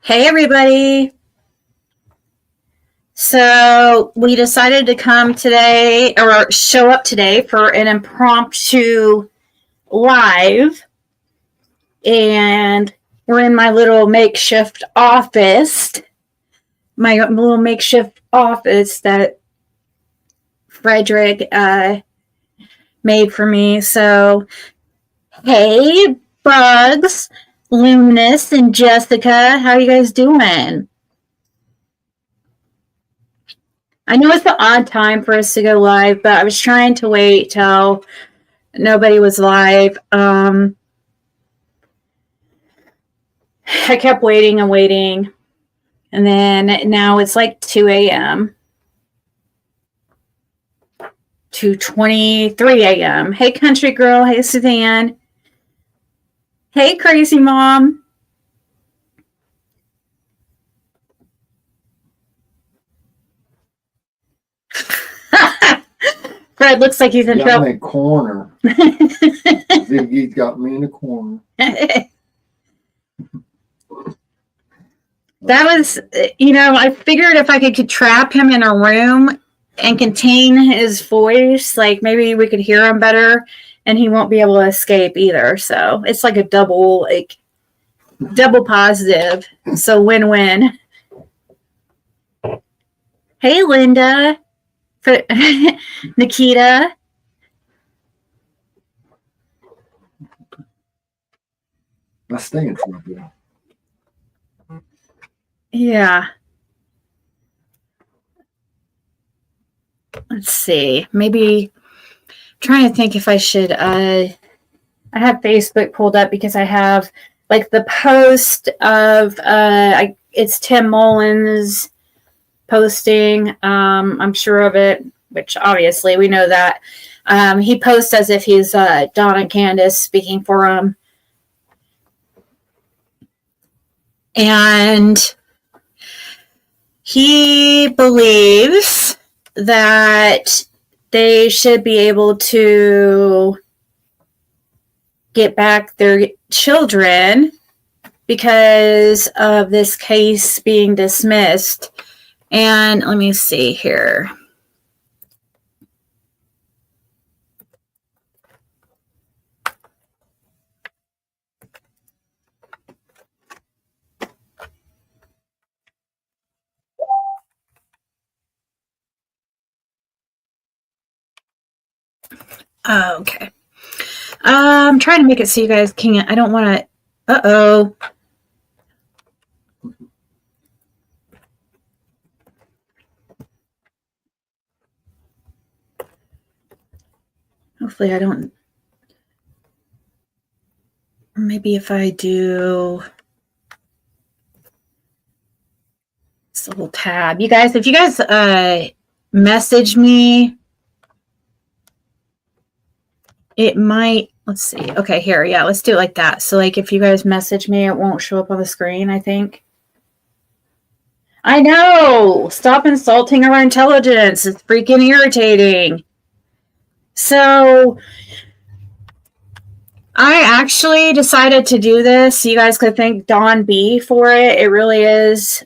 Hey everybody! So we decided to come today or show up today for an impromptu live, and we're in my little makeshift office. That Frederick made for me. So, hey, Bugs, Luminous, and Jessica, how are you guys doing? I know it's an odd time for us to go live, but I was trying to wait till nobody was live. I kept waiting and waiting, and then now it's like 2 a.m. 2:23 a.m. Hey, country girl. Hey, Suzanne. Hey, crazy mom. Fred looks like he's in trouble. I'm in a corner. Ziggy's got me in a corner. That was, I figured if I could trap him in a room and contain his voice, like maybe we could hear him better and he won't be able to escape either. So it's like a double positive. So win-win. Hey, Linda. Nikita. I stay in trouble. Yeah. Let's see. Maybe I'm trying to think if I should. I have Facebook pulled up because I have like the post of it's Tim Mullins posting. I'm sure of it, which obviously we know that. He posts as if he's Don and Candace speaking for him. And he believes that they should be able to get back their children because of this case being dismissed. And let me see here. Oh, okay. I'm trying to make it so you guys can't. I don't want to. Uh-oh. Hopefully I don't. Maybe if I do this little tab. You guys, if you guys message me, it might, let's see. Okay, here. Yeah, let's do it like that. So like if you guys message me, it won't show up on the screen, I think. I know. Stop insulting our intelligence. It's freaking irritating. So I actually decided to do this. You guys could thank Don B for it. It really is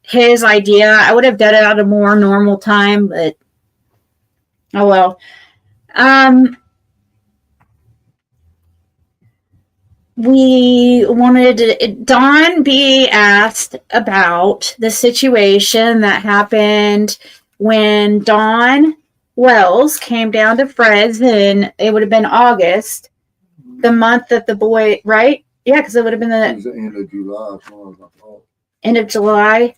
his idea. I would have done it at a more normal time, but oh well. We wanted to, Don B asked about the situation that happened when Don Wells came down to Fred's, and it would have been August, the month that the boy, right? Yeah, because it would have been It was the end of July. End of July.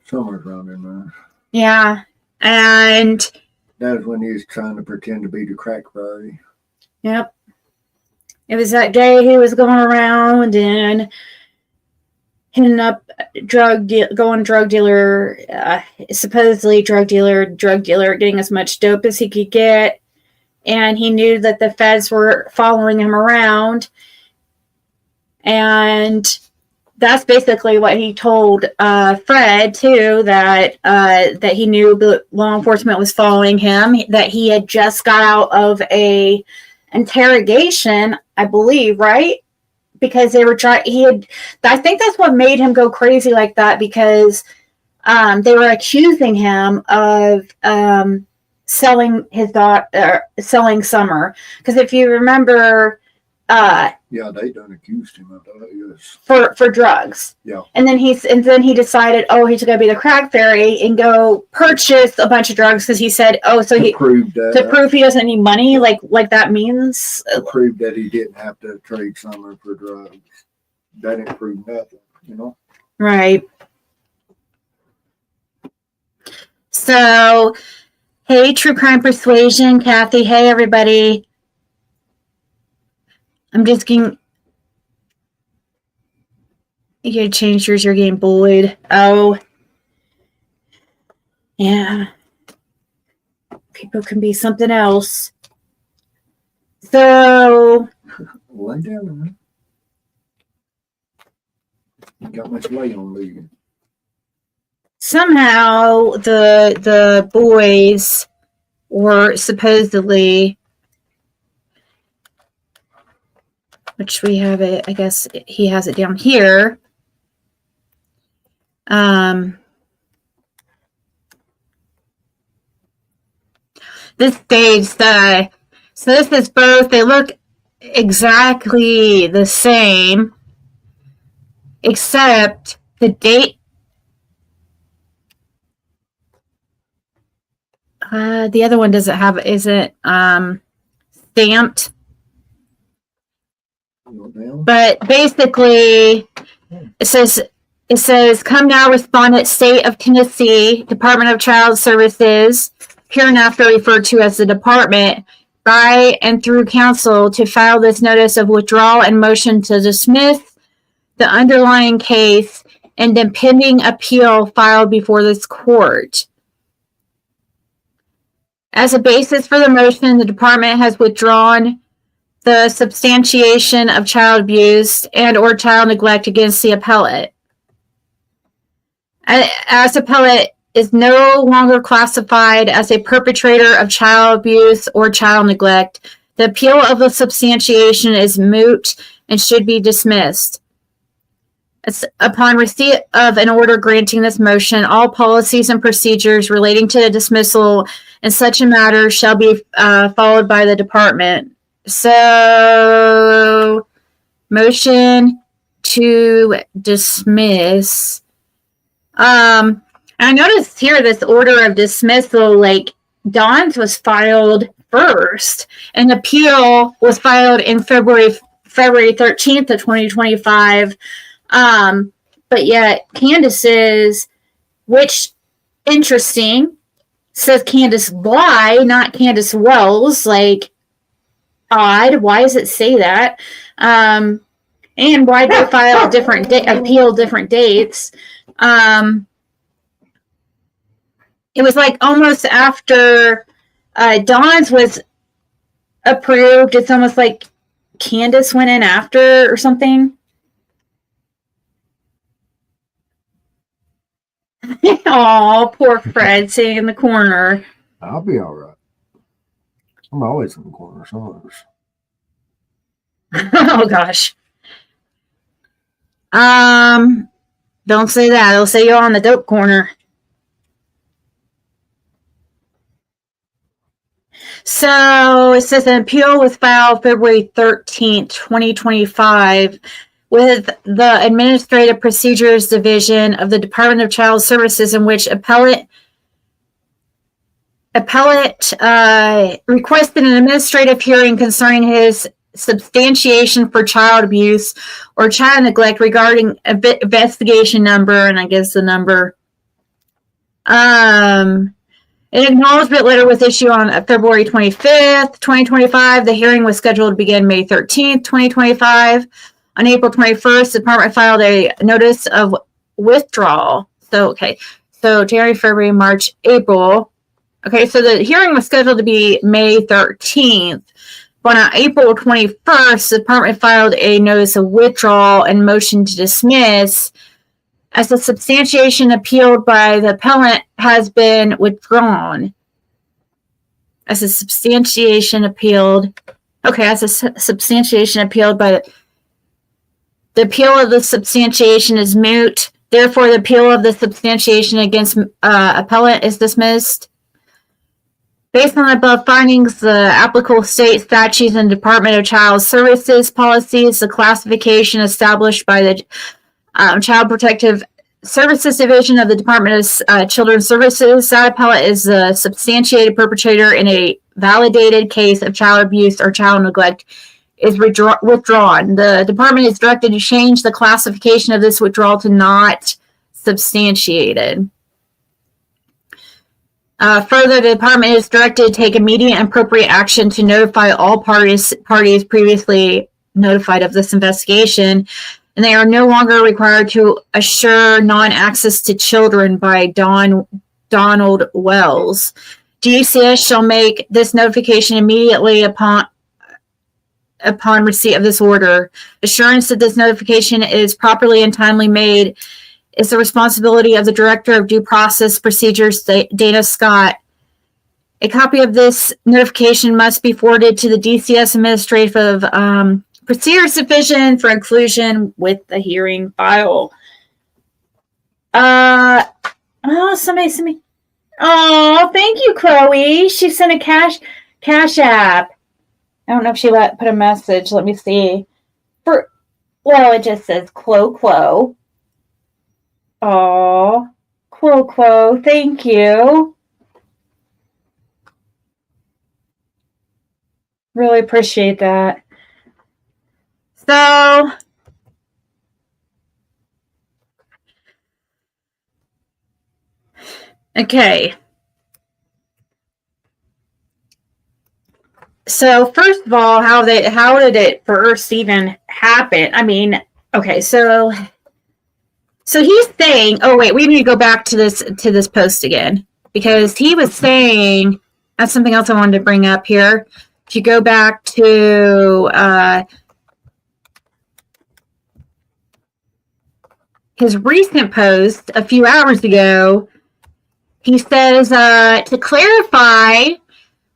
Somewhere around in there. Yeah, and that was when he was trying to pretend to be the crack buddy. Yep. It was that day he was going around and hitting up drug dealer, supposedly drug dealer, getting as much dope as he could get. And he knew that the feds were following him around. And that's basically what he told Fred, too, that he knew the law enforcement was following him, that he had just got out of a interrogation, I believe, right? because they were trying. I think that's what made him go crazy like that, because they were accusing him of selling his daughter, selling Summer. Because if you remember, yeah, they done accused him of that, yes. For drugs. Yeah. And then he decided, he's going to be the crack fairy and go purchase a bunch of drugs, because he said, to prove he doesn't need money, like that means to prove that he didn't have to trade Summer for drugs. That didn't prove nothing, you know. Right. So, hey, True Crime Persuasion, Kathy. Hey, everybody. I'm just getting. You gotta change yours. You're getting bullied. Oh, yeah. People can be something else. So. Lay down, man. You got much lay on leaving. Somehow the boys were supposedly, which we have it, I guess he has it down here. This stage, so this is both, they look exactly the same, except the date. The other one isn't stamped. But basically, it says, come now, respondent, State of Tennessee, Department of Child Services, hereinafter referred to as the Department, by and through counsel to file this notice of withdrawal and motion to dismiss the underlying case and the pending appeal filed before this court. As a basis for the motion, the department has withdrawn the substantiation of child abuse and or child neglect against the appellate. As appellate is no longer classified as a perpetrator of child abuse or child neglect, the appeal of the substantiation is moot and should be dismissed. Upon receipt of an order granting this motion, all policies and procedures relating to the dismissal in such a matter shall be followed by the department. So, motion to dismiss. I noticed here this order of dismissal, like Dawn's was filed first, and appeal was filed in February 13th of 2025. But yet Candace's, which interesting, says Candace Bly, not Candace Wells, like odd. Why does it say that? And why they file appeal different dates. It was like almost after Dawn's was approved. It's almost like Candace went in after or something. Oh, poor Fred sitting in the corner. I'll be all right. I'm always in the corner. So Oh gosh. Don't say that. They'll say you're on the dope corner. So it says an appeal was filed February 13th, 2025 with the Administrative Procedures Division of the Department of Child Services, in which appellate requested an administrative hearing concerning his substantiation for child abuse or child neglect regarding investigation number, and I guess the number. An acknowledgement letter was issued on February 25th, 2025. The hearing was scheduled to begin May 13th, 2025. On April 21st, the department filed a notice of withdrawal. So January, February, March, April. Okay, so the hearing was scheduled to be May 13th. But on April 21st, the department filed a notice of withdrawal and motion to dismiss, as the substantiation appealed by the appellant has been withdrawn. As a substantiation appealed by the... The appeal of the substantiation is moot. Therefore, the appeal of the substantiation against appellant is dismissed. Based on the above findings, the applicable state statutes and Department of Child Services policies, the classification established by the Child Protective Services Division of the Department of Children's Services, that appellant is a substantiated perpetrator in a validated case of child abuse or child neglect is withdrawn. The department is directed to change the classification of this withdrawal to not substantiated. Further, the department is directed to take immediate and appropriate action to notify all parties previously notified of this investigation, and they are no longer required to assure non-access to children by Donald Wells. DCS shall make this notification immediately upon receipt of this order. Assurance that this notification is properly and timely made is the responsibility of the Director of Due Process Procedures, Dana Scott. A copy of this notification must be forwarded to the DCS Administrative Procedures Division for inclusion with the hearing file. Somebody sent me. Oh, thank you, Chloe. She sent a cash app. I don't know if she put a message. Let me see. It just says Clo. Oh, Clo. Thank you. Really appreciate that. So, okay. So first of all, how did it first even happen? I mean, okay, so he's saying, oh wait, we need to go back to this post again, because he was saying, that's something else I wanted to bring up here. If you go back to his recent post a few hours ago, he says, to clarify,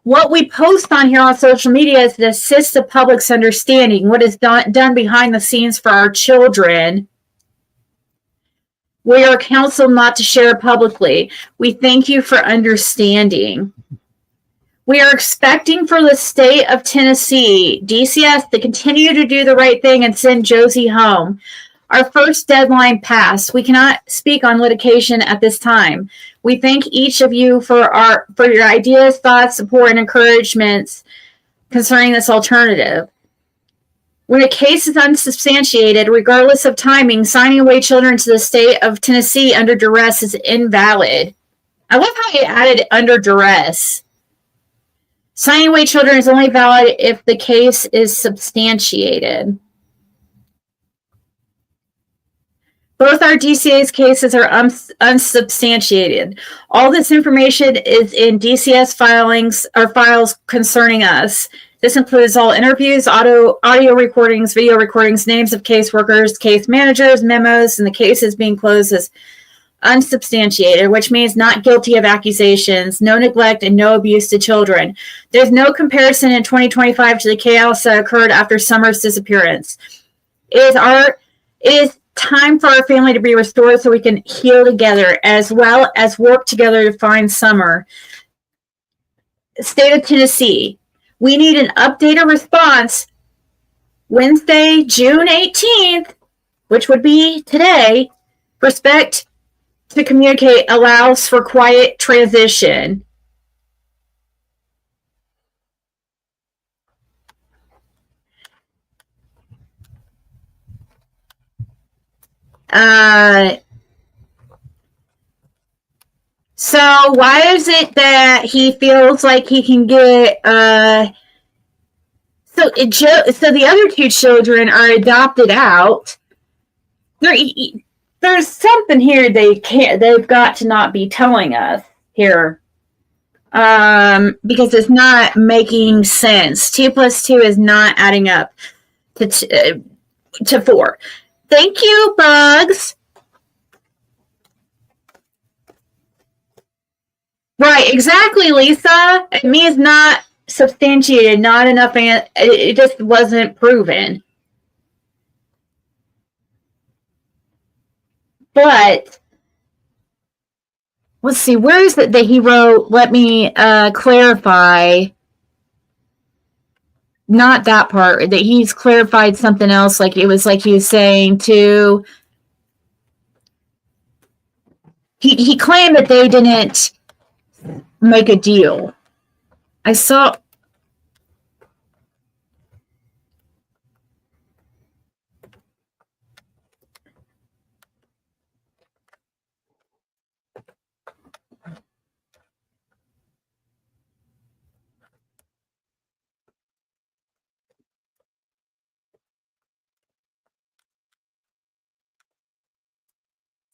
what we post on here on social media is to assist the public's understanding what is done behind the scenes for our children. We are counseled not to share publicly. We thank you for understanding. We are expecting for the state of Tennessee, DCS, to continue to do the right thing and send Josie home. Our first deadline passed. We cannot speak on litigation at this time. We thank each of you for your ideas, thoughts, support, and encouragements concerning this alternative. When a case is unsubstantiated, regardless of timing, signing away children to the state of Tennessee under duress is invalid. I love how he added under duress. Signing away children is only valid if the case is substantiated. Both our DCA's cases are unsubstantiated. All this information is in DCS files concerning us. This includes all interviews, audio recordings, video recordings, names of caseworkers, case managers, memos, and the case is being closed as unsubstantiated, which means not guilty of accusations, no neglect, and no abuse to children. There's no comparison in 2025 to the chaos that occurred after Summer's disappearance. It is time for our family to be restored so we can heal together as well as work together to find Summer. State of Tennessee. We need an updated response Wednesday, June 18th, which would be today. Respect to communicate allows for quiet transition. So why is it that he feels like he can get so the other two children are adopted out? There's something here they've got to not be telling us here. Because it's not making sense. 2 + 2 is not adding up to 4. Thank you, Bugs. Right, exactly, Lisa. It means not substantiated, not enough, it just wasn't proven. But let's see, where is it that he wrote, let me clarify, not that part, that he's clarified something else, like it was like he was saying to, he claimed that they didn't make a deal. I saw,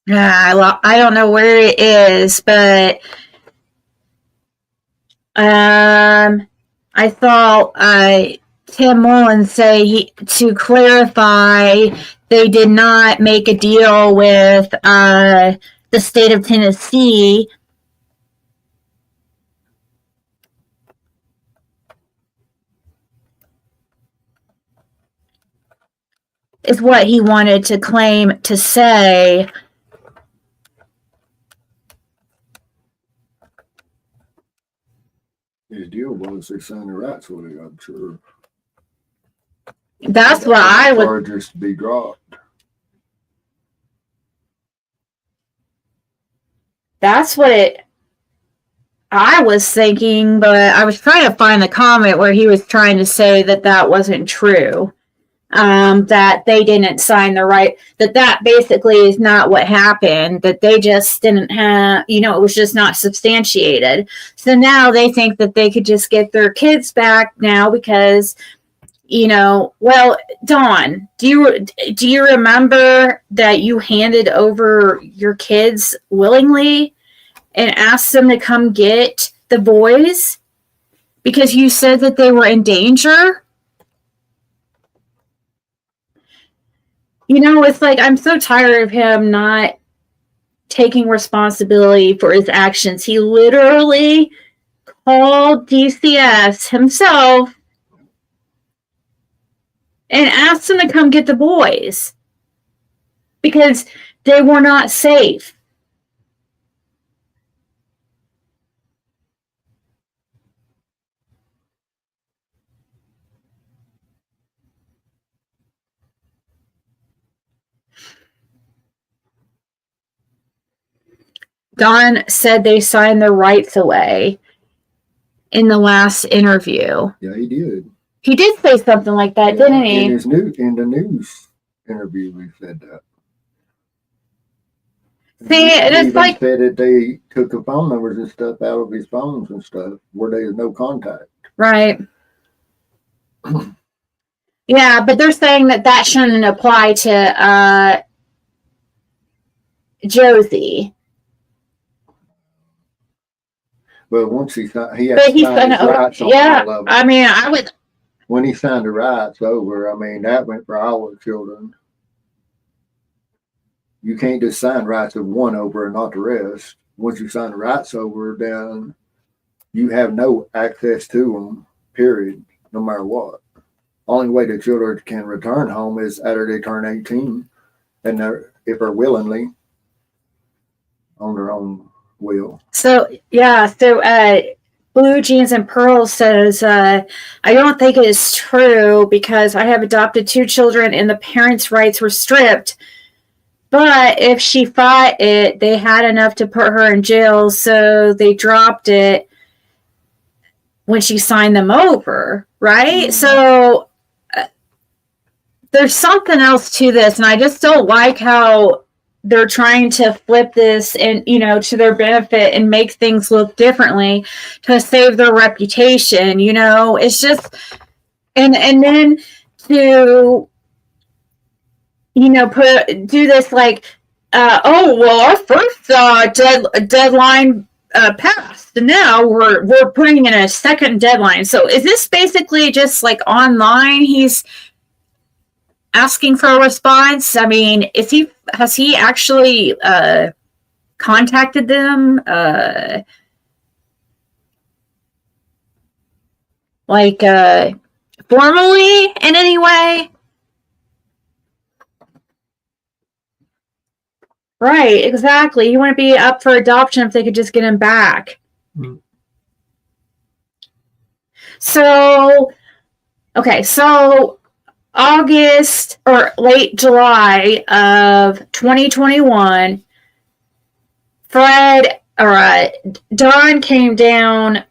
I don't know where it is, but I thought Tim Mullins say to clarify they did not make a deal with the state of Tennessee. Is what he wanted to claim to say. His deal was they signed the rights with it, I'm sure. That's what I would. Charges to be dropped. That's what I was thinking, but I was trying to find the comment where he was trying to say that that wasn't true. That they didn't sign the right, that basically is not what happened, that they just didn't have, it was just not substantiated. So now they think that they could just get their kids back now because, well, Dawn, do you remember that you handed over your kids willingly and asked them to come get the boys because you said that they were in danger? It's like I'm so tired of him not taking responsibility for his actions. He literally called DCS himself and asked them to come get the boys because they were not safe. Don said they signed their rights away in the last interview. Yeah, he did. He did say something like that, didn't he? In the news interview, he said that. See, and it's like said that they took the phone numbers and stuff out of his phones and stuff where there's no contact. Right. Yeah, but they're saying that shouldn't apply to Josie. But once he signed his rights on all of them. I mean, I would. When he signed the rights over, I mean, that went for all the children. You can't just sign rights of one over and not the rest. Once you sign the rights over, then you have no access to them, period, no matter what. Only way the children can return home is after they turn 18, and if they're willingly on their own will. So, yeah, Blue Jeans and Pearl says, I don't think it is true because I have adopted 2 children and the parents' rights were stripped. But if she fought it, they had enough to put her in jail, so they dropped it when she signed them over, right? Mm-hmm. So there's something else to this, and I just don't like how they're trying to flip this and, to their benefit and make things look differently to save their reputation, It's just, and then to, do this like, our first deadline passed, and now we're putting in a second deadline. So is this basically just like online? He's asking for a response. I mean, has he actually contacted them? Formally in any way? Right, exactly. He wouldn't be up for adoption if they could just get him back. Mm. So, okay, so August or late July of 2021, Don came down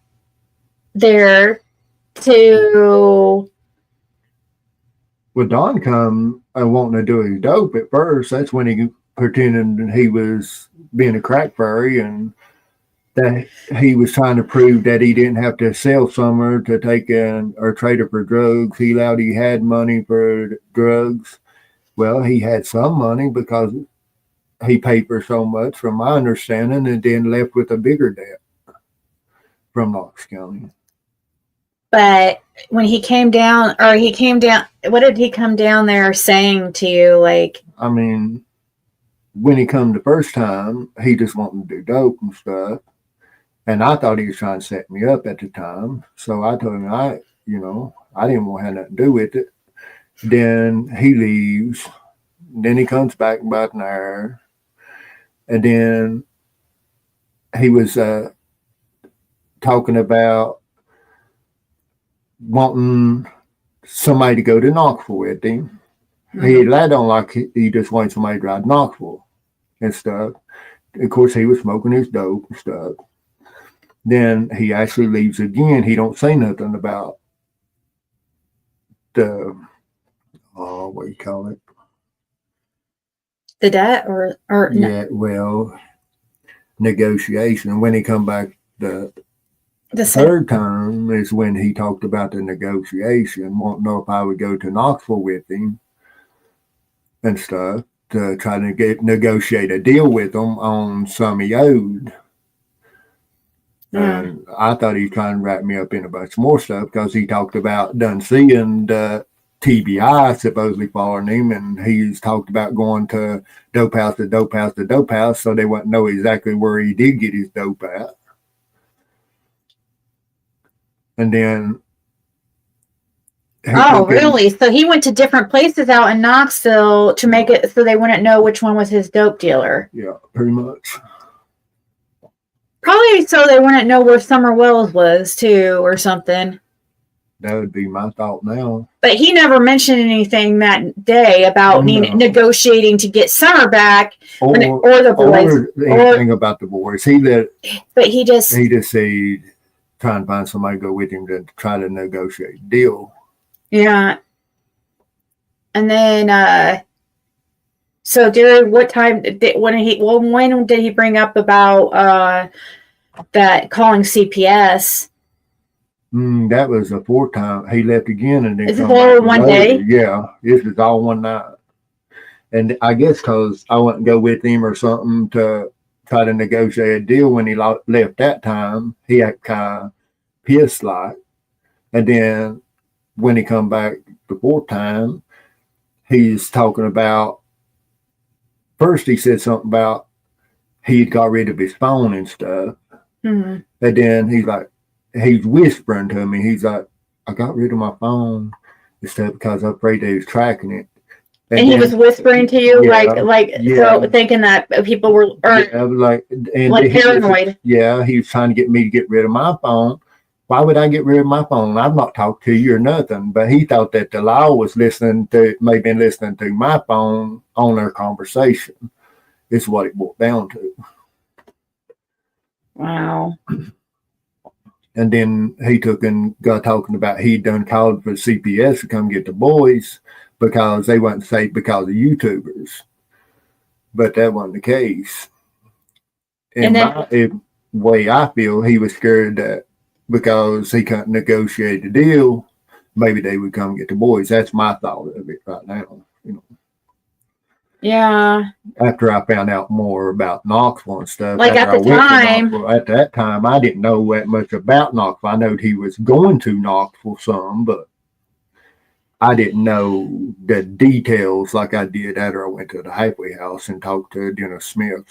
there to. Well, Don come wanting to do his dope at first. That's when he pretended he was being a crack fairy and that he was trying to prove that he didn't have to sell somewhere to take in or trade it for drugs. He allowed he had money for drugs. Well, he had some money because he paid for so much, from my understanding, and then left with a bigger debt from Knox County. But when he came down, what did he come down there saying to you? Like, I mean, when he come the first time, he just wanted to do dope and stuff. And I thought he was trying to set me up at the time. So I told him I didn't want to have nothing to do with it. Then he leaves. Then he comes back about an hour. And then he was talking about wanting somebody to go to Knoxville with him. Mm-hmm. He led on like he just wanted somebody to drive to Knoxville and stuff. Of course, he was smoking his dope and stuff. Then he actually leaves again. He don't say nothing about the what do you call it? The debt or yeah, well, negotiation. When he come back the third time is when he talked about the negotiation. Won't know if I would go to Knoxville with him and stuff to try to negotiate a deal with him on some he owed. Yeah. And I thought he was trying to wrap me up in a bunch more stuff because he talked about done seeing the TBI supposedly following him, and he's talked about going to dope house to dope house to dope house, so they wouldn't know exactly where he did get his dope at. And then really? So he went to different places out in Knoxville to make it so they wouldn't know which one was his dope dealer. Yeah, pretty much. Probably so they wouldn't know where Summer Wells was too, or something. That would be my thought now. But he never mentioned anything that day about negotiating to get Summer back, or the boys, or anything about the boys. But he just said try and find somebody to go with him to try to negotiate a deal. Yeah. And then so during what time when did he bring up about that calling CPS? That was the fourth time. He left again and then is it all one day? Yeah, this is all one night. And I guess because I wouldn't go with him or something to try to negotiate a deal when he left that time, he had kind of pissed like. And then when he come back the fourth time, he's talking about, first he said something about he'd got rid of his phone and stuff. Mm-hmm. And then he's whispering to me. He's like, I got rid of my phone and stuff because I'm afraid they was tracking it. And he was whispering to you, so thinking that people were like paranoid. He was trying to get me to get rid of my phone. Why would I get rid of my phone? I've not talked to you or nothing. But he thought that the law was may have been listening to my phone on their conversation. Is what it boiled down to. Wow. And then he took and got talking about he'd done called for CPS to come get the boys because they wasn't safe because of YouTubers. But that wasn't the case. And the way I feel, he was scared that because he couldn't negotiate the deal, maybe they would come get the boys. That's my thought of it right now. Yeah. After I found out more about Knoxville and stuff. Like at that time, I didn't know that much about Knoxville. I know he was going to Knoxville some, but I didn't know the details like I did after I went to the halfway house and talked to Dennis Smith.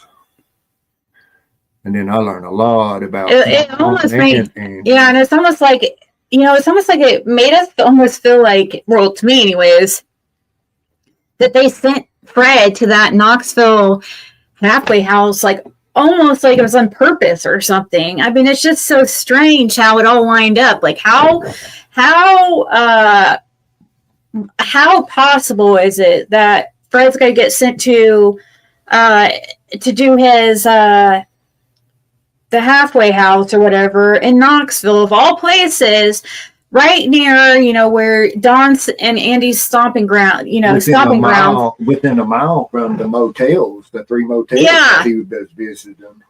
And then I learned a lot about it almost made, and it's almost like it made us almost feel like, well, to me anyways, that they sent Fred to that Knoxville halfway house, like almost like it was on purpose or something. I mean, it's just so strange how it all lined up. Like how possible is it that Fred's gonna get sent to do his the halfway house or whatever in Knoxville, of all places, right near, where Don's and Andy's stomping ground, ground. Within a mile from the motels, the 3 motels that he was visiting.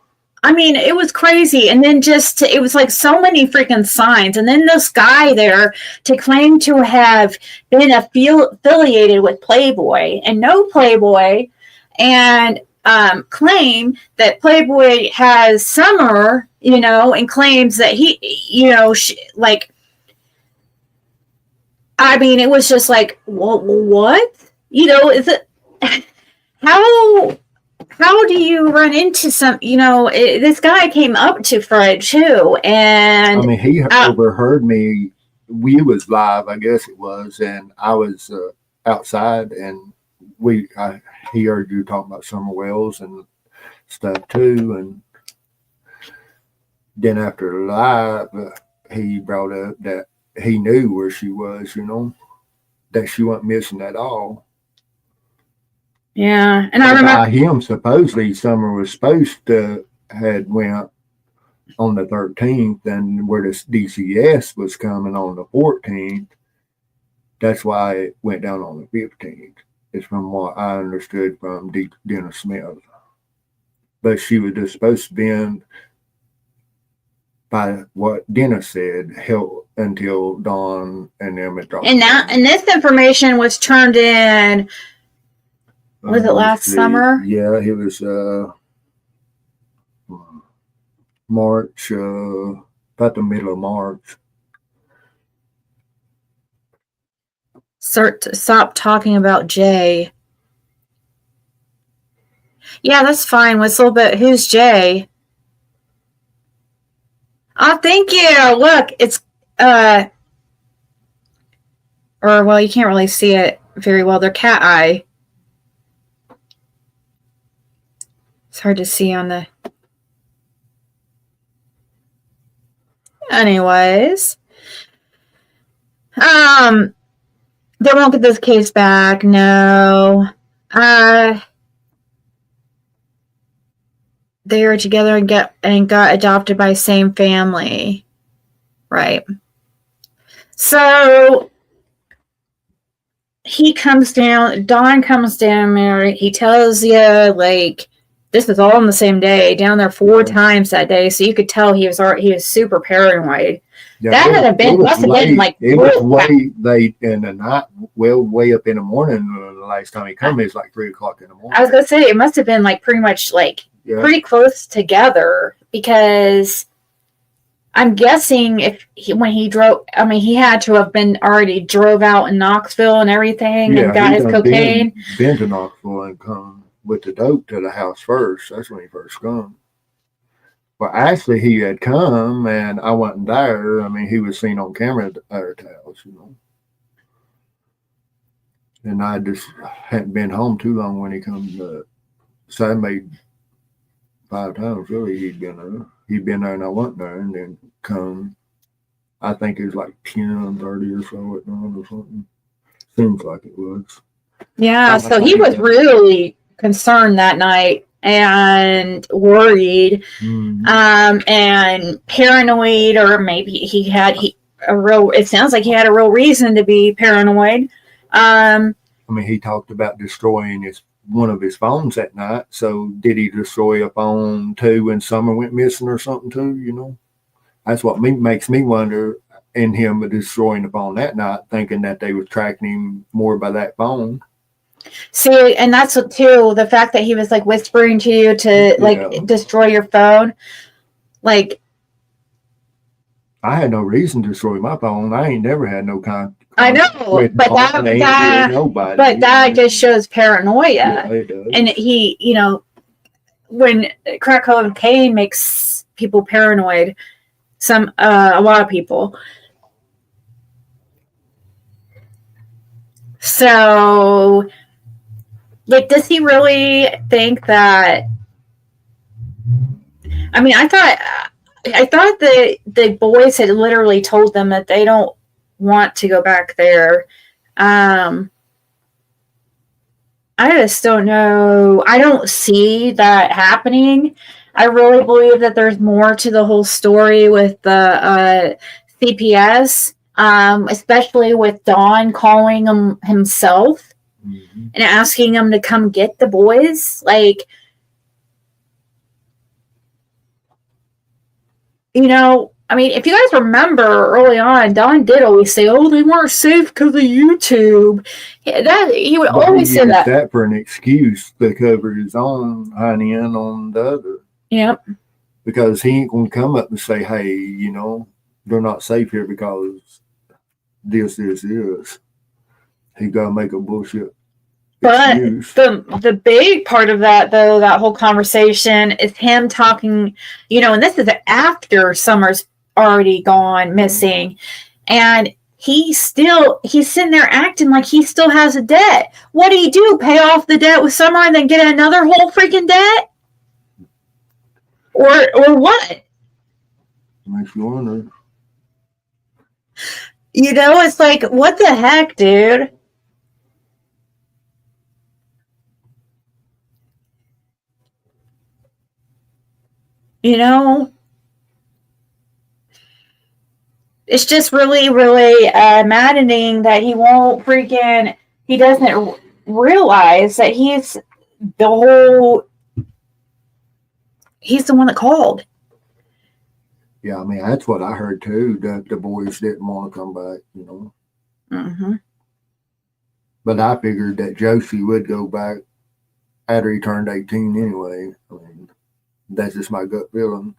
I mean, it was crazy. And then it was like so many freaking signs. And then this guy there to claim to have been affiliated with Playboy and no Playboy, and claim that Playboy has Summer, and claims that he, I mean, it was just like, what? Is it, how do you run into some, this guy came up to Fred too, and I mean, he overheard me. We was live, I guess it was, and I was outside, and he heard you talking about Summer Wells and stuff too, and then after live, he brought up that he knew where she was, that she wasn't missing at all. Yeah, and I remember by him, supposedly Summer was supposed to had went on the 13th, and where the DCS was coming on the 14th. That's why it went down on the 15th. It's from what I understood from Dennis Smith. But she was just supposed to be in, by what Dennis said, held until dawn and them had dropped. And this information was turned in. Was it last summer? Yeah, it was March, about the middle of March. Stop talking about Jay. Yeah, that's fine. Whistle, but who's Jay? Oh, thank you. Look, it's you can't really see it very well. They're cat eye. It's hard to see on the. Anyways, they won't get this case back. No. They were together and got adopted by same family. Right. So he comes down, Don comes down there, he tells you, like, this is all on the same day, down there 4 times that day, so you could tell he was super paranoid. Yeah, that must have been like it was way late in the night, way up in the morning. The last time he came, it's like 3:00 in the morning. I was gonna say it must have been like pretty much like pretty close together, because I'm guessing when he drove, I mean, he had to have been already drove out in Knoxville and everything, and got his cocaine. Been to Knoxville and come with the dope to the house first. That's when he first come. Well, actually, he had come, and I wasn't there. I mean, he was seen on camera at our house, And I just hadn't been home too long when he come. So I made 5 times, really, he'd been there. He'd been there and I wasn't there, and then come. I think it was like 10:30 or so at night or something. Seems like it was. Yeah, so he was really concerned that night and worried, and paranoid, or maybe it sounds like he had a real reason to be paranoid. I mean, he talked about destroying one of his phones that night. So did he destroy a phone too when Summer went missing or something too, That's what makes me wonder, in him destroying the phone that night, thinking that they were tracking him more by that phone. See, and that's what too, the fact that he was like whispering to you to destroy your phone. Like, I had no reason to destroy my phone. I ain't never had no contact. I know, but that just shows paranoia. Yeah, it does. And he, when crack cocaine makes people paranoid, a lot of people. So, like, does he really think that I mean, I thought the boys had literally told them that they don't want to go back there. I just don't know. I don't see that happening. I really believe that there's more to the whole story with the CPS, especially with Don calling him himself and asking him to come get the boys. Like, you know, I mean, if you guys remember early on, Don did always say, "Oh, they weren't safe because of YouTube." Yeah, he would always say that. That for an excuse to cover his own honey in on the other. Yep. Because he ain't gonna come up and say, "Hey, you know, they're not safe here because this. He gotta make a bullshit. But excuse. the big part of that, though, that whole conversation is him talking, you know, and this is after Summer's already gone missing, and he's sitting there acting like he still has a debt. What do you do? Pay off the debt with Summer and then get another whole freaking debt? Or what? Makes you wonder. You know, it's like, what the heck, dude? You know, it's just really, really maddening that he doesn't realize that he's the one that called. Yeah, I mean, that's what I heard too, that the boys didn't want to come back, you know. Mm-hmm. But I figured that Josie would go back after he turned 18 anyway. I mean, that's just my gut feeling.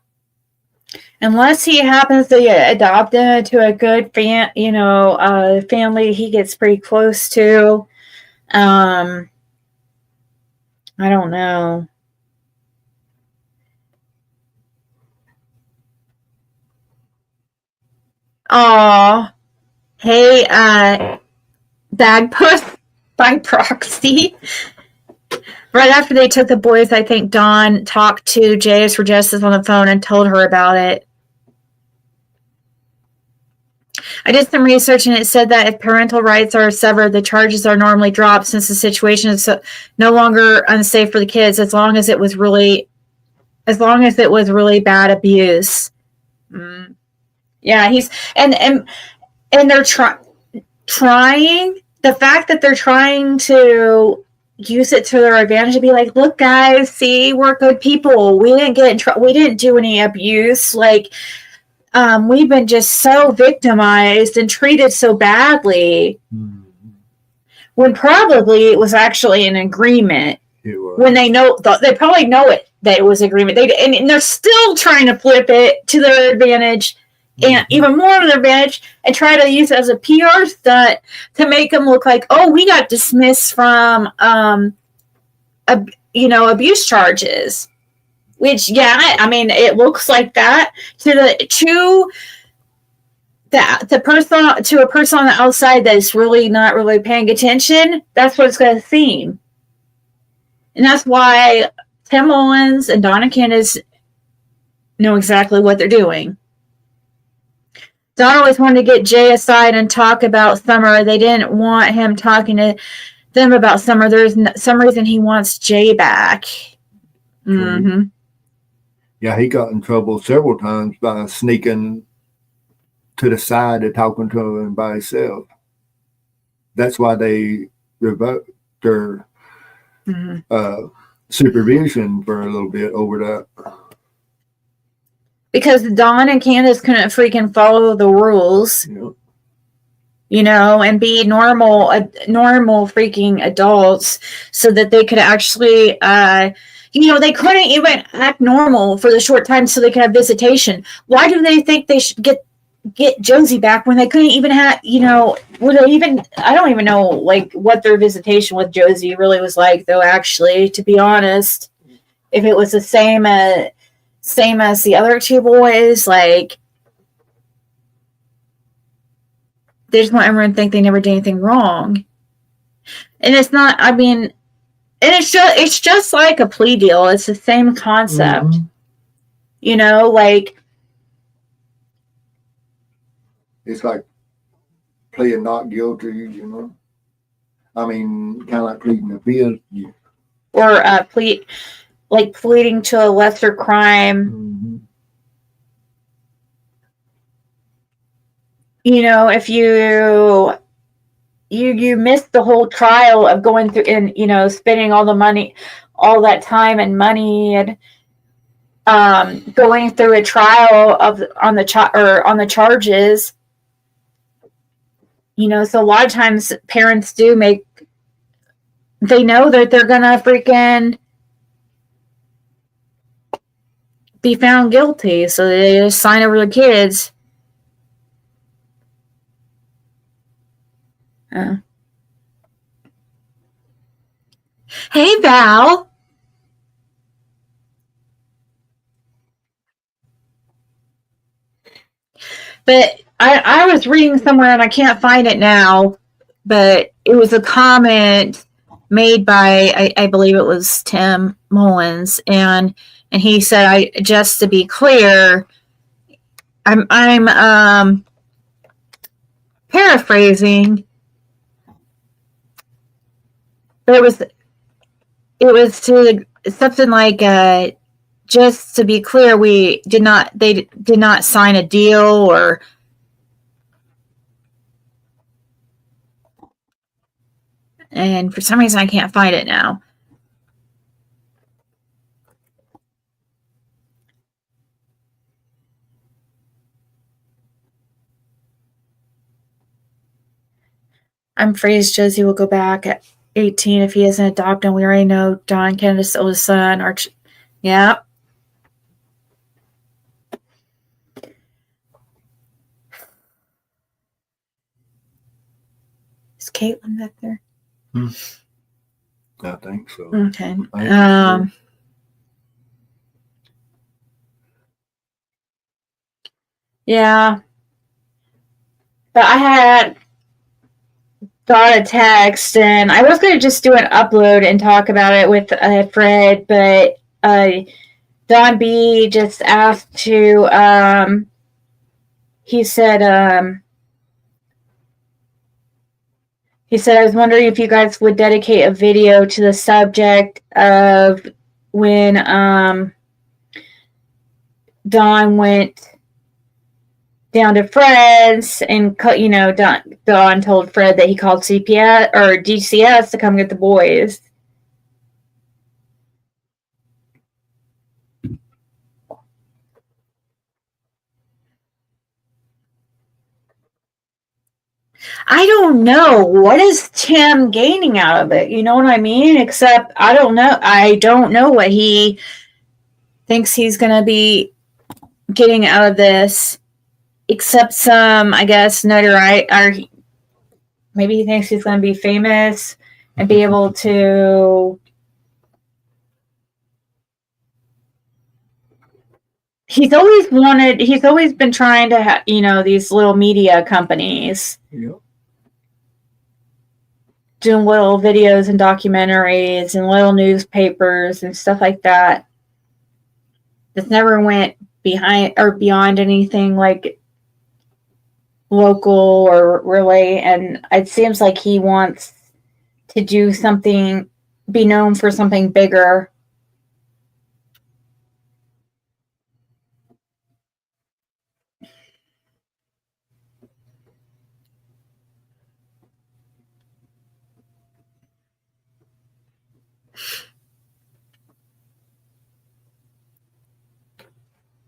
Unless he happens to get adopted into a good family he gets pretty close to. I don't know. Aw. Hey, Bagpuss by proxy. Right after they took the boys, I think Dawn talked to J.S. for Justice on the phone and told her about it. I did some research and it said that if parental rights are severed, the charges are normally dropped since the situation is no longer unsafe for the kids as long as it was really bad abuse. Yeah, and they're trying. The fact that they're trying to use it to their advantage to be like, look, guys, see, we're good people. We didn't do any abuse. Like, we've been just so victimized and treated so badly. When probably it was actually an agreement. When they probably know it that it was agreement. And they're still trying to flip it to their advantage. And even more to their advantage, and try to use it as a PR stunt to make them look like, oh, we got dismissed from, abuse charges. Which, yeah, I mean, it looks like that to a person on the outside that's really not really paying attention. That's what it's going to seem, and that's why Tim Mullins and Donna Candace know exactly what they're doing. Don always wanted to get Jay aside and talk about Summer. They didn't want him talking to them about Summer. There's some reason he wants Jay back. Mm-hmm. Yeah, he got in trouble several times by sneaking to the side and talking to him by himself. That's why they revoked their supervision for a little bit over that. Because Dawn and Candace couldn't freaking follow the rules, and be normal freaking adults so that they could actually, they couldn't even act normal for the short time so they could have visitation. Why do they think they should get Josie back when they couldn't even have, I don't even know, like, what their visitation with Josie really was like, though, actually, to be honest. If it was the same as the other two boys, like, they just want everyone to think they never did anything wrong. And it's not, I mean, and it's just like a plea deal. It's the same concept. You know, like It's like pleading not guilty, you know. I mean, kind of like pleading the fifth. or pleading to a lesser crime. Mm-hmm. You know, if you missed the whole trial of going through and, you know, spending all the money, all that time and money, and going through a trial on the charges. You know, so a lot of times parents they know that they're gonna freaking be found guilty, so they just sign over the kids. Hey, Val. But I was reading somewhere and I can't find it now, but it was a comment made by I believe it was Tim Mullins, and he said, just to be clear, I'm paraphrasing, but it was to something like just to be clear, they did not sign a deal, or and for some reason I can't find it now. I'm afraid Josie will go back at 18 if he isn't adopted. We already know Don Candace's oldest son. Yeah. Is Caitlin back there? I think so. Okay. Yeah. But I had got a text, and I was going to just do an upload and talk about it with Fred, but Don B just asked to, he said, I was wondering if you guys would dedicate a video to the subject of when Don went down to Fred's, and, you know, Don told Fred that he called CPS or DCS to come get the boys. I don't know. What is Tim gaining out of it? You know what I mean? Except I don't know what he thinks he's going to be getting out of this, except some, I guess, notoriety, or maybe he thinks he's going to be famous and be able to. He's always been trying to have, you know, these little media companies. Yep. Doing little videos and documentaries and little newspapers and stuff like that. This never went behind or beyond anything like local or really, and it seems like he wants to do something, be known for something bigger.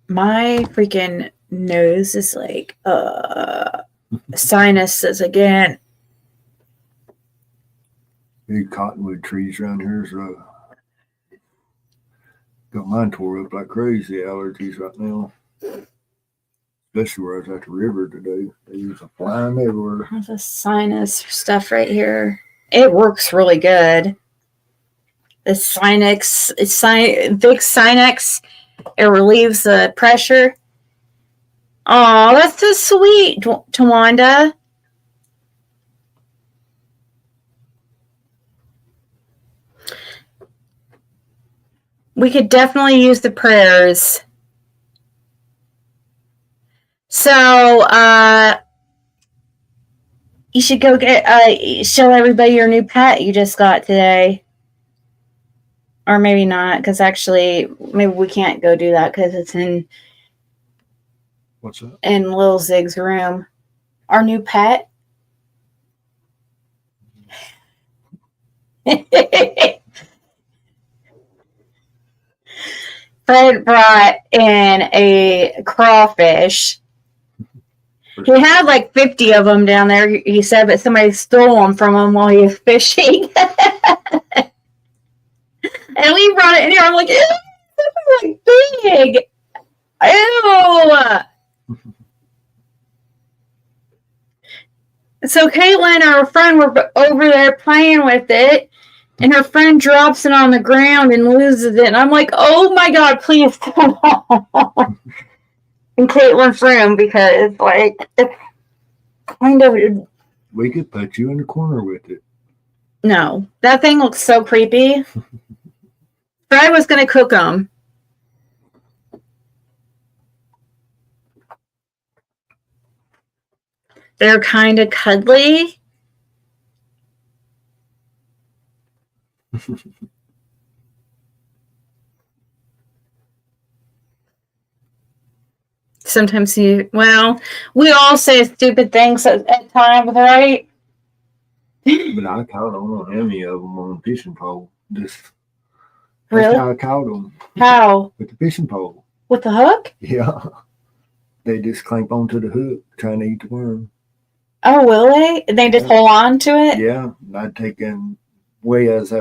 My freaking nose is like sinuses again. Big cottonwood trees around here, so got mine tore up like crazy. Allergies right now, especially where I was at the river today. They was flying everywhere. There's a sinus stuff right here. It works really good. The Vicks Sinex, it relieves the pressure. Oh, that's so sweet, Tawanda. We could definitely use the prayers. So, you should go show everybody your new pet you just got today. Or maybe not, because actually, maybe we can't go do that because it's in. What's that? In Lil Zig's room. Our new pet. Fred brought in a crawfish. He had like 50 of them down there, he said, but somebody stole them from him while he was fishing. And we brought it in here. I'm like, ew, this is like big. Ew. So Caitlin, our friend, were over there playing with it, and her friend drops it on the ground and loses it. And I'm like, oh my God, please come on. In Caitlin's room, because, like, it's kind of. We could put you in the corner with it. No, that thing looks so creepy. Fred was going to cook them. They're kind of cuddly. Sometimes we all say stupid things at times, right? But I caught on any of them on the fishing pole. That's Really? how I caught them. How? With the fishing pole. With the hook? Yeah. They just clamp onto the hook trying to eat the worm. Oh, will they? And they just hold on to it? Yeah. And I'd take in way I was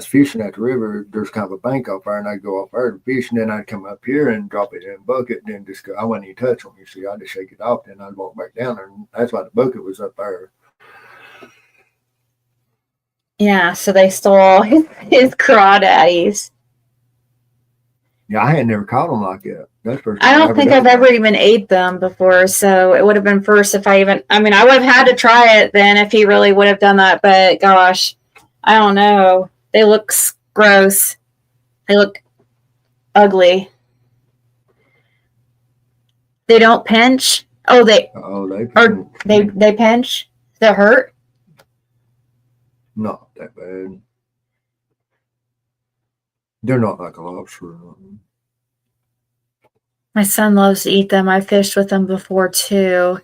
fishing at the river, there's kind of a bank up there, and I'd go up there to fish, and then I'd come up here and drop it in a bucket, and then just go, I wouldn't even touch them, you see. I'd just shake it off, then I'd walk back down there, and that's why the bucket was up there. Yeah, so they stole his crawdaddies. Yeah, I had never caught them like that. That's first I don't think I've ever even ate them before, so it would have been first if I would have had to try it then if he really would have done that, but gosh, I don't know. They look gross. They look ugly. They don't pinch? Oh, they pinch? Does that hurt? Not that bad. They're not like a lobster. My son loves to eat them. I fished with them before too.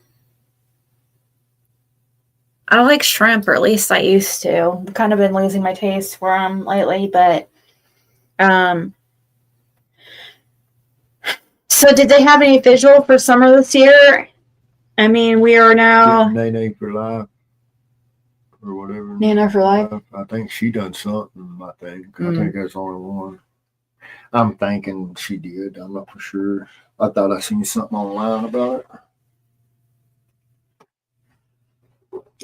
I like shrimp, or at least I used to. I've kind of been losing my taste for them lately, but so did they have any visual for summer this year? I mean, we are now Nene for life or whatever. Nana for life. I think she done something. I think that's the only one. I'm thinking she did. I'm not for sure. I thought I seen something online about it.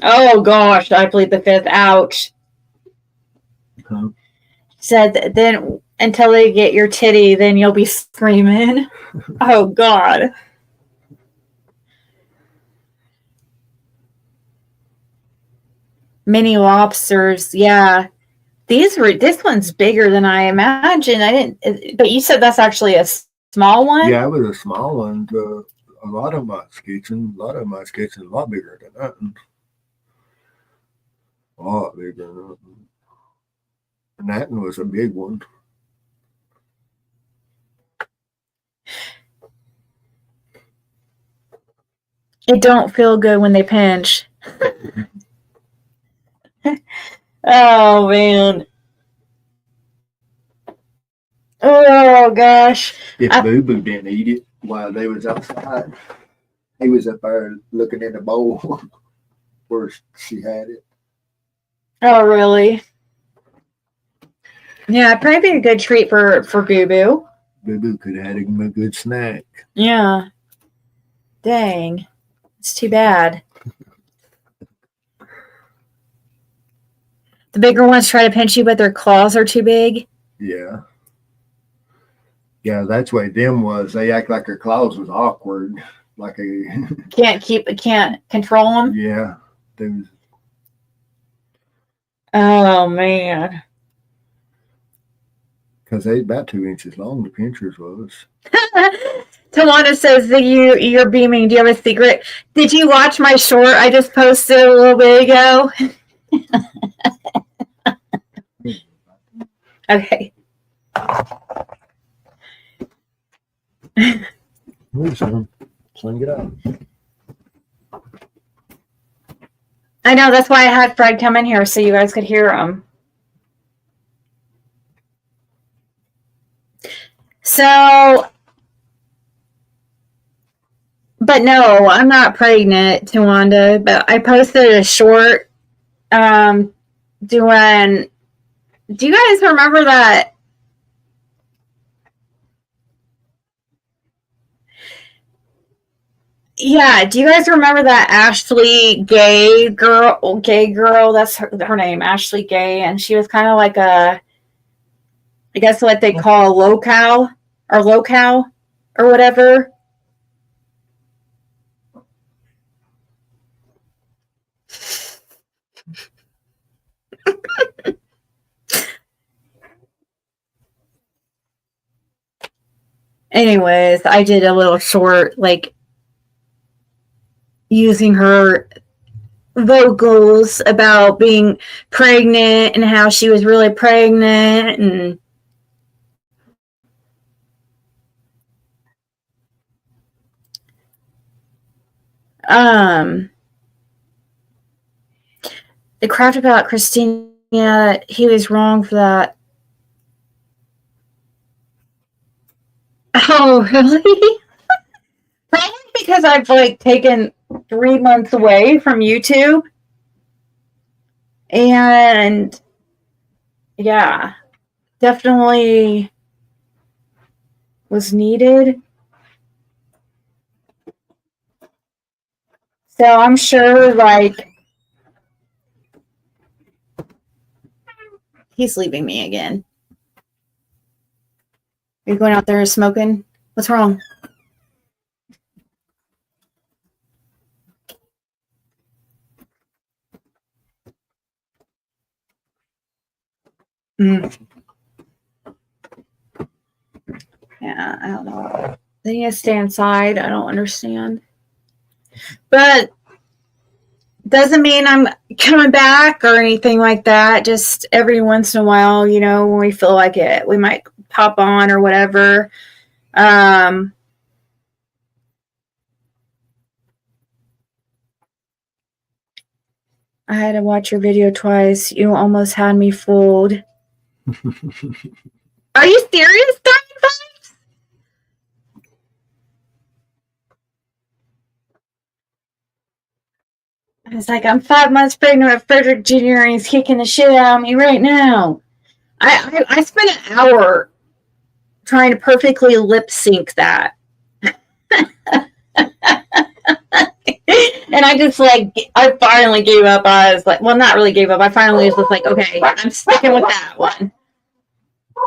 Oh gosh, I plead the fifth. Ouch. Huh? Said then until they get your titty, then you'll be screaming. Oh God. Mini lobsters, yeah. This one's bigger than I imagined. But you said that's actually a small one? Yeah, it was a small one. A lot of my sketching, a lot bigger than that. A lot bigger than that. And that one was a big one. It don't feel good when they pinch. Oh man. Oh gosh. If Boo Boo didn't eat it while they was outside, he was up there looking in the bowl where she had it. Oh really? Yeah, probably be a good treat for Boo Boo. Boo Boo could have had him a good snack. Yeah. Dang. It's too bad. The bigger ones try to pinch you, but their claws are too big. Yeah. Yeah, that's what them was. They act like their claws was awkward. Like a can't control them. Yeah. They was, oh man. because they about 2 inches long, the pinchers was. Tawanda says that you're beaming. Do you have a secret? Did you watch my short I just posted a little bit ago? Okay. Move, son. Sling it out. I know, that's why I had Fred come in here so you guys could hear him. So, but no, I'm not pregnant, Tawanda, but I posted a short doing, do you guys remember that? Yeah, do you guys remember that Ashley Gay girl? That's her name, Ashley Gay, and she was kind of like a, I guess what they call a locale or whatever. Anyways, I did a little short, like, using her vocals about being pregnant and how she was really pregnant and the crap about Christina, he was wrong for that. Oh, really? Probably because I've like taken 3 months away from YouTube. And yeah, definitely was needed. So I'm sure like he's leaving me again. Are you going out there smoking? What's wrong? Mm. Yeah, I don't know. They need to stay inside. I don't understand. But doesn't mean I'm coming back or anything like that. Just every once in a while, you know, when we feel like it, we might pop on or whatever. I had to watch your video twice. You almost had me fooled. Are you serious, Diamond Vibes? I was like, I'm 5 months pregnant with Frederick Jr. and he's kicking the shit out of me right now. I spent an hour trying to perfectly lip sync that. And I just like, I finally gave up. I was like, well, not really gave up. I finally was just like, okay, I'm sticking with that one.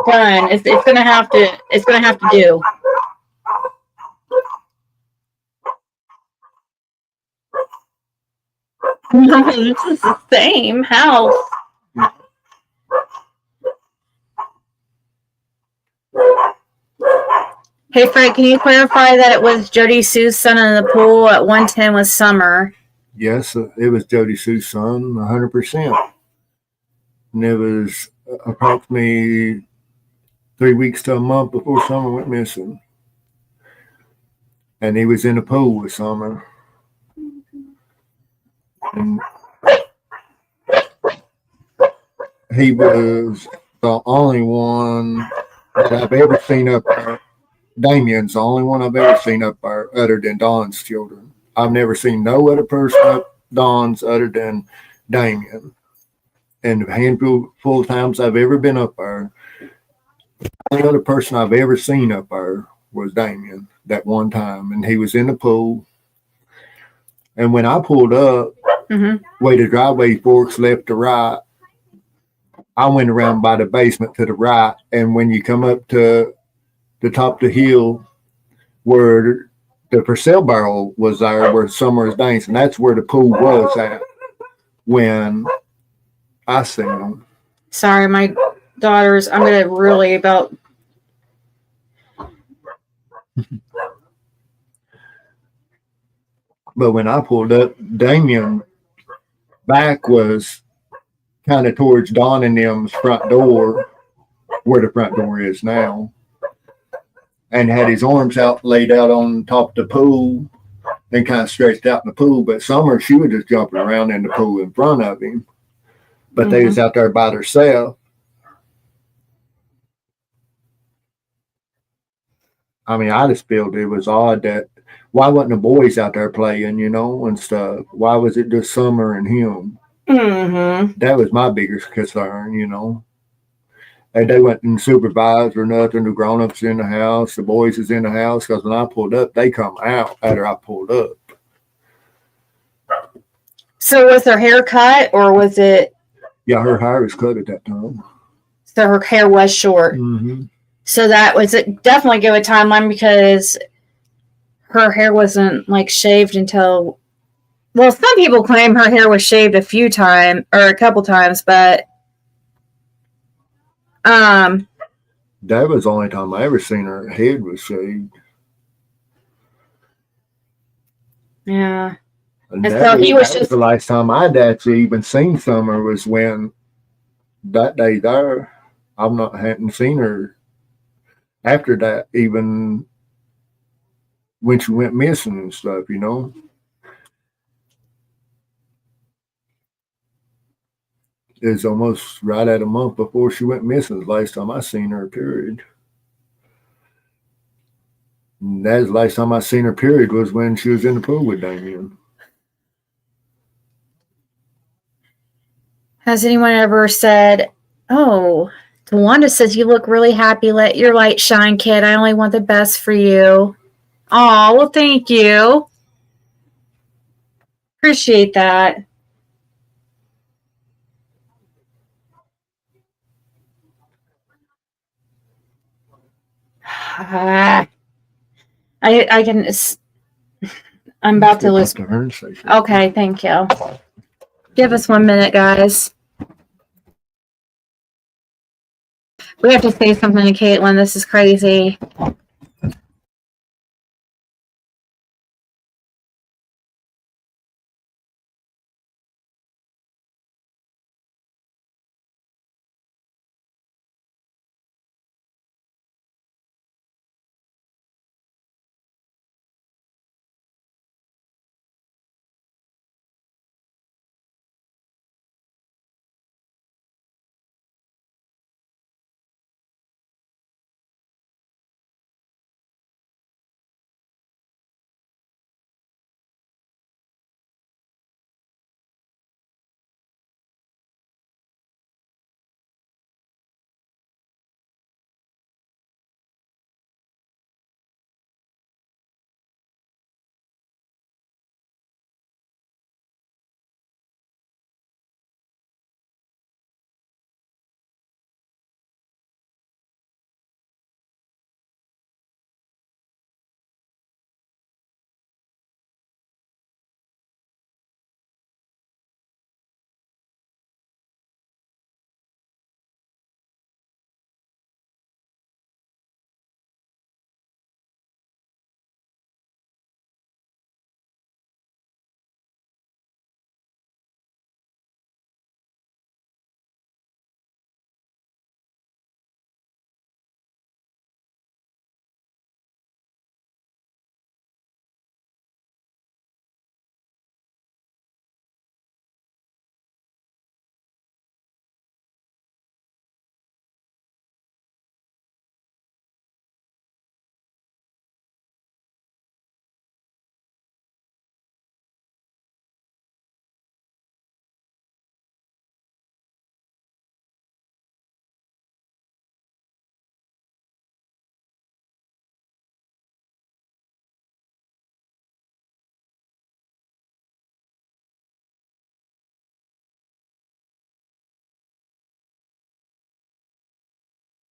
Done. It's gonna have to do. This is the same house. Hey, Frank, can you clarify that it was Jody Sue's son in the pool at 110 with Summer? Yes, it was Jody Sue's son, 100%. And it was approximately 3 weeks to a month before Summer went missing. And he was in the pool with Summer. And he was the only one that I've ever seen up there. Damien's the only one I've ever seen up there other than Don's children. I've never seen no other person up Don's other than Damien. And the handful of times I've ever been up there, the only other person I've ever seen up there was Damien that one time. And he was in the pool. And when I pulled up, where the driveway forks left to right, I went around by the basement to the right. And when you come up to the top of the hill where the Purcell barrel was there, where Summer's dancing, that's where the pool was at when I seen them. Sorry, my daughters, I'm going to really about... But when I pulled up, Damien back was kind of towards Don and them's front door, where the front door is now, and had his arms out, laid out on top of the pool, and kind of stretched out in the pool. But Summer, she was just jumping around in the pool in front of him. But they was out there by themselves. I mean, I just felt it was odd that why wasn't the boys out there playing, and stuff? Why was it just Summer and him? That was my biggest concern, And they wasn't supervised or nothing. The grown-ups in the house, the boys is in the house. Because when I pulled up, they come out after I pulled up. So was her hair cut, or was it? Yeah, her hair was cut at that time. So her hair was short. So that was definitely give a timeline, because her hair wasn't like shaved until. Well, some people claim her hair was shaved a couple times, but that was the only time I ever seen her head was shaved. Yeah. And so he was just the last time I'd actually even seen Summer was when that day there. Hadn't seen her after that, even when she went missing and stuff, It was almost right at a month before she went missing the last time I seen her, period. And that's the last time I seen her, period, was when she was in the pool with Damien. Has anyone ever said, "Oh, Tawanda says you look really happy. Let your light shine, kid. I only want the best for you." Oh, well, thank you. Appreciate that. I can. I'm about to lose. Okay, thank you. Give us 1 minute, guys. We have to say something to Caitlin. This is crazy.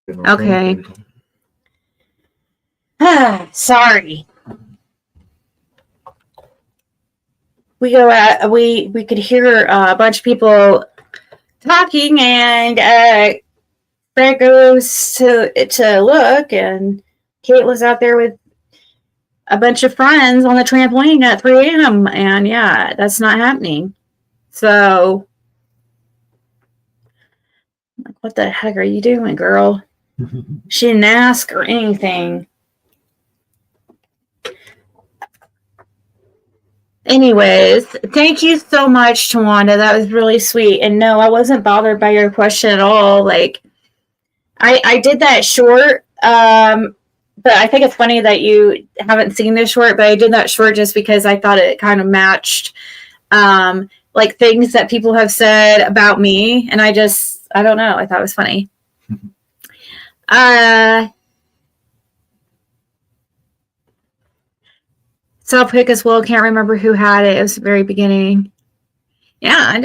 Okay. Sorry. We could hear a bunch of people talking, and Fred goes to look, and Kate was out there with a bunch of friends on the trampoline at 3 a.m. And yeah, that's not happening. So, like, what the heck are you doing, girl? She didn't ask or anything. Anyways, thank you so much, Tawanda. That was really sweet. And no, I wasn't bothered by your question at all. Like, I did that short, but I think it's funny that you haven't seen this short, but I did that short just because I thought it kind of matched, like, things that people have said about me. And I don't know. I thought it was funny. South Pick as well. Can't remember who had it. It was the very beginning. Yeah,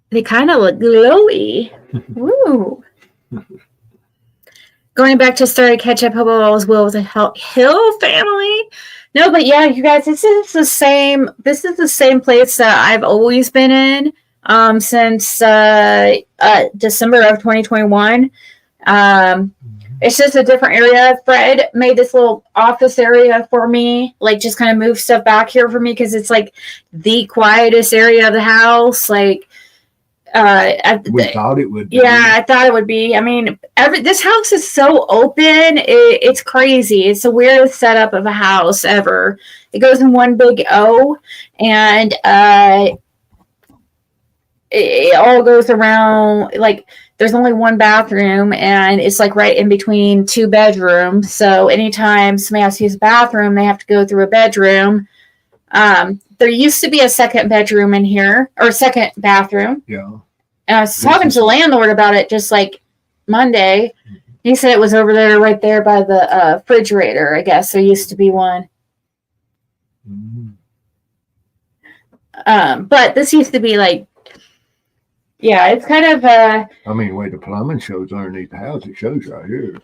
they kind of look glowy. Woo. Going back to Starry Ketchup, hope all is well with the Hill family. No, but yeah, you guys, this is the same place that I've always been in since December of 2021. It's just a different area. Fred made this little office area for me, like just kind of move stuff back here for me because it's like the quietest area of the house. Like, We thought it would be. yeah, I thought it would be. I mean, this house is so open. It's crazy. It's the weirdest setup of a house ever. It goes in one big O, and it all goes around. Like, there's only one bathroom, and it's like right in between 2 bedrooms. So anytime somebody has to use a bathroom, they have to go through a bedroom. There used to be a second bedroom in here, or second bathroom. Yeah. And I was talking to the landlord about it just like Monday. He said it was over there, right there by the refrigerator, I guess. There used to be one. But this used to be like, yeah, it's kind of I mean, the way the plumbing shows underneath the house, it shows right here.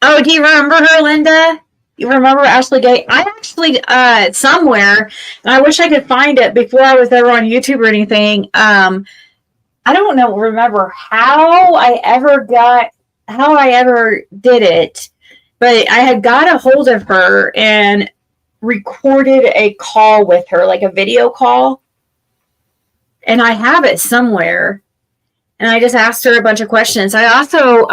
Oh, do you remember her, Linda? You remember Ashley Gay? I actually, somewhere, and I wish I could find it before I was ever on YouTube or anything. I don't remember how I ever did it, but I had got a hold of her and recorded a call with her, like a video call. And I have it somewhere. And I just asked her a bunch of questions. I also,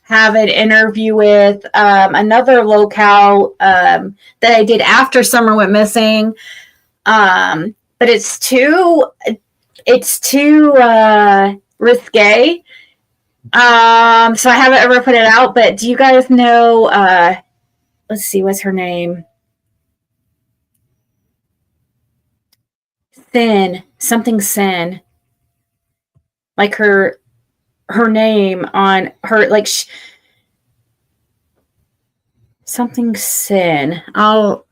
have an interview with another locale that I did after Summer went missing, but it's too risque. So I haven't ever put it out. But do you guys know? Let's see, what's her name? Something Sin. Like her name on her, like something Sin. Hold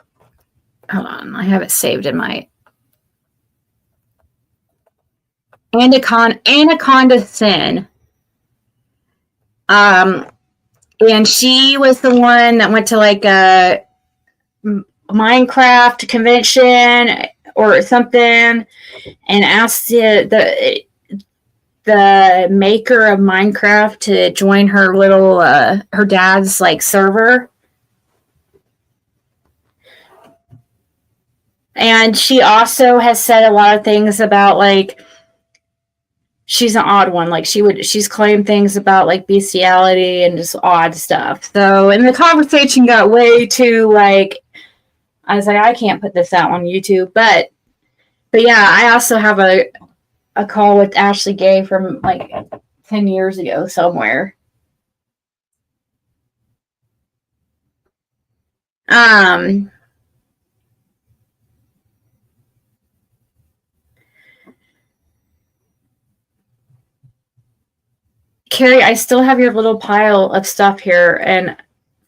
on, I have it saved in my Anaconda Sin. And she was the one that went to like a Minecraft convention or something and asked the maker of Minecraft to join her little her dad's like server. And she also has said a lot of things about like she's an odd one. Like she's claimed things about like bestiality and just odd stuff. So, and the conversation got way too like, I was like, I can't put this out on YouTube, but yeah, I also have a call with Ashley Gay from like 10 years ago somewhere. Carrie, I still have your little pile of stuff here, and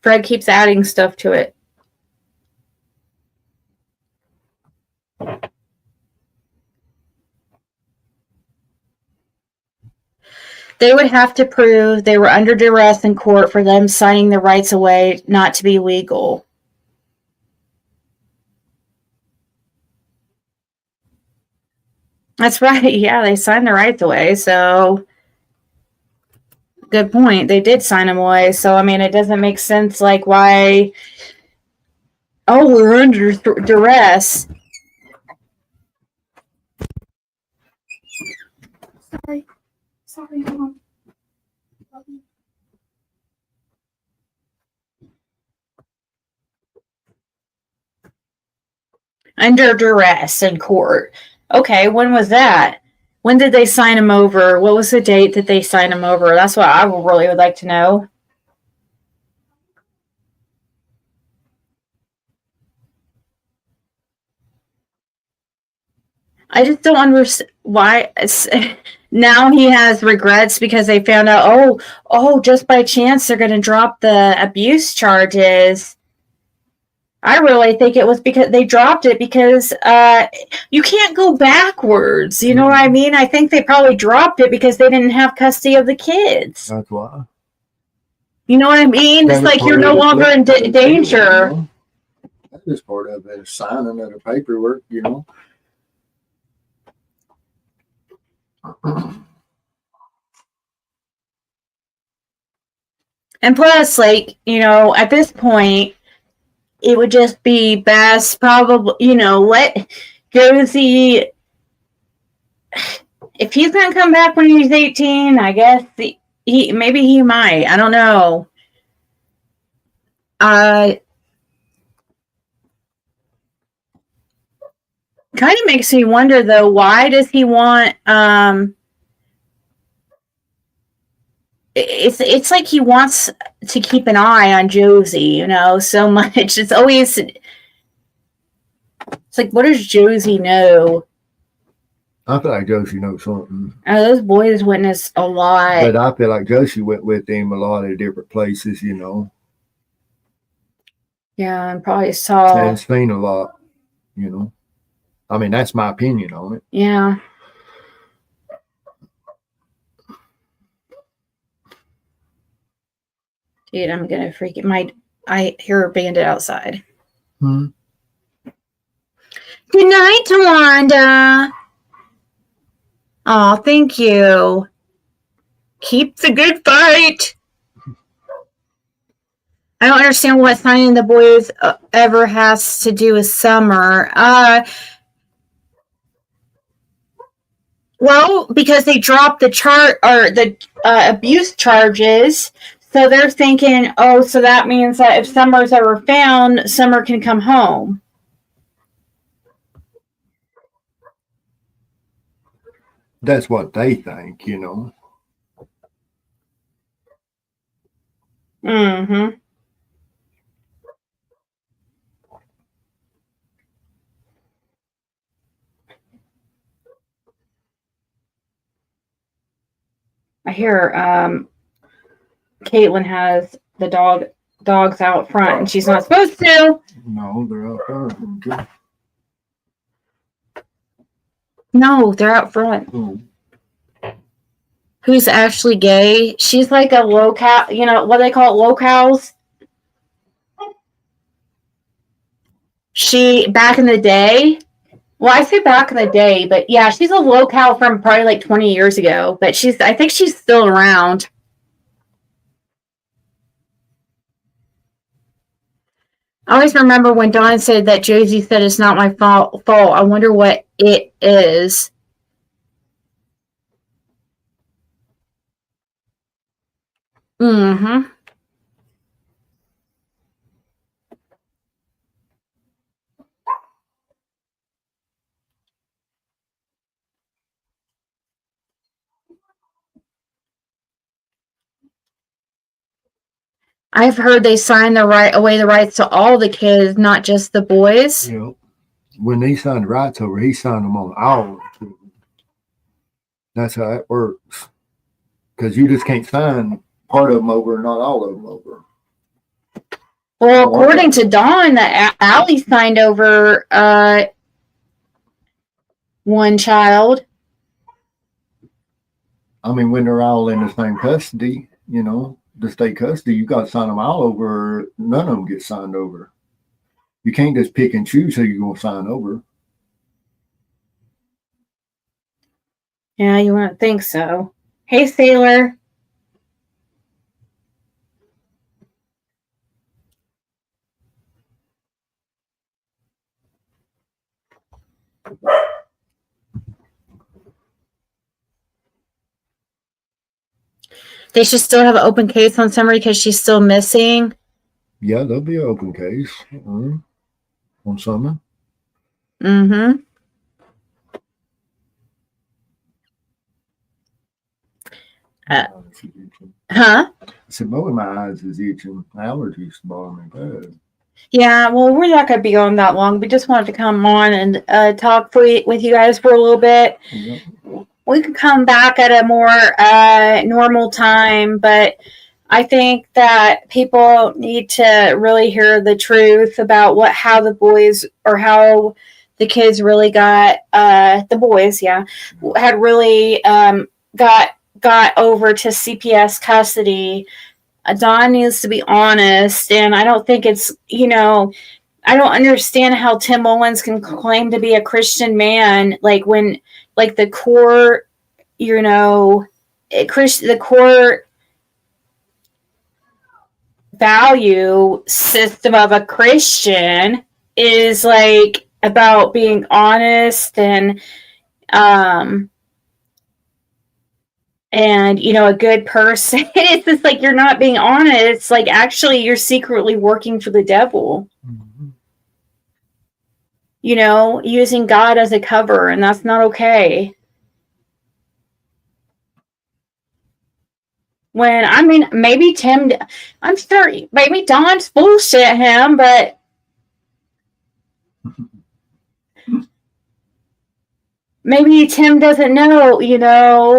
Fred keeps adding stuff to it. They would have to prove they were under duress in court for them signing the rights away not to be legal. That's right. Yeah, they signed the rights away, so good point. They did sign him away. So, I mean, it doesn't make sense, like, why... Oh, we're under duress. Sorry, Mom. Under duress in court. Okay, when was that? When did they sign him over? What was the date that they signed him over? That's what I really would like to know. I just don't understand why now he has regrets because they found out, just by chance they're going to drop the abuse charges. I really think it was because they dropped it because you can't go backwards. You know what I mean? I think they probably dropped it because they didn't have custody of the kids. That's why. You know what I mean? It's like you're no longer in danger. That is part of it, signing of the paperwork, you know. And plus, like, you know, at this point, it would just be best, probably, you know, let Josie, if he's going to come back when he's 18, I guess maybe he might. I don't know. Kind of makes me wonder, though, why does he want, it's like he wants to keep an eye on Josie, you know, so much. It's always, it's like, what does Josie know? I feel like Josie knows something. Those boys witnessed a lot. But I feel like Josie went with him a lot of different places, you know. Yeah, and probably saw. And seen a lot, you know. I mean, that's my opinion on it. Yeah. Dude, I'm gonna freak it. I hear a bandit outside. Good night, Tawanda. Oh, thank you. Keep the good fight. I don't understand what signing the boys ever has to do with Summer. Well, because they dropped the abuse charges. So they're thinking, so that means that if Summer's ever found, Summer can come home. That's what they think, you know. Mm-hmm. I hear Caitlin has the dogs out front, and she's not supposed to. No, they're out there. Okay. No, they're out front. Oh. Who's actually gay? She's like a low-cow, you know, what do they call it, low-cows? She, back in the day, well, I say back in the day, but yeah, she's a low-cow from probably like 20 years ago, but I think she's still around. I always remember when Dawn said that Josie said it's not my fault. I wonder what it is. Mm-hmm. I've heard they signed away the rights to all the kids, not just the boys. You know, when he signed the rights over, he signed them on all of them. That's how it works. Because you just can't sign Part of them over, not all of them over. Well, according to Dawn, that Allie signed over one child. I mean, when they're all in the same custody, you know, the state custody, you got to sign them all over. None of them get signed over. You can't just pick and choose who you're going to sign over. Yeah, you wouldn't think so. Hey, Sailor. They should still have an open case on Summer because she's still missing. Yeah, there'll be an open case on Summer. Mm-hmm. Huh? I said, both my eyes is itching. Allergies bother me bad. Yeah, well, we're not going to be on that long. We just wanted to come on and talk with you guys for a little bit. Yep. We could come back at a more normal time, but I think that people need to really hear the truth about how the boys or how the kids really got the boys, had really got over to CPS custody. Don needs to be honest, and I don't think it's, I don't understand how Tim Mullins can claim to be a Christian man, like when, like the core, the core value system of a Christian is like about being honest and a good person. It's just like you're not being honest. It's like actually you're secretly working for the devil. Mm-hmm. Using God as a cover, and that's not okay. Maybe I'm sure maybe Don's bullshit him, but maybe Tim doesn't know,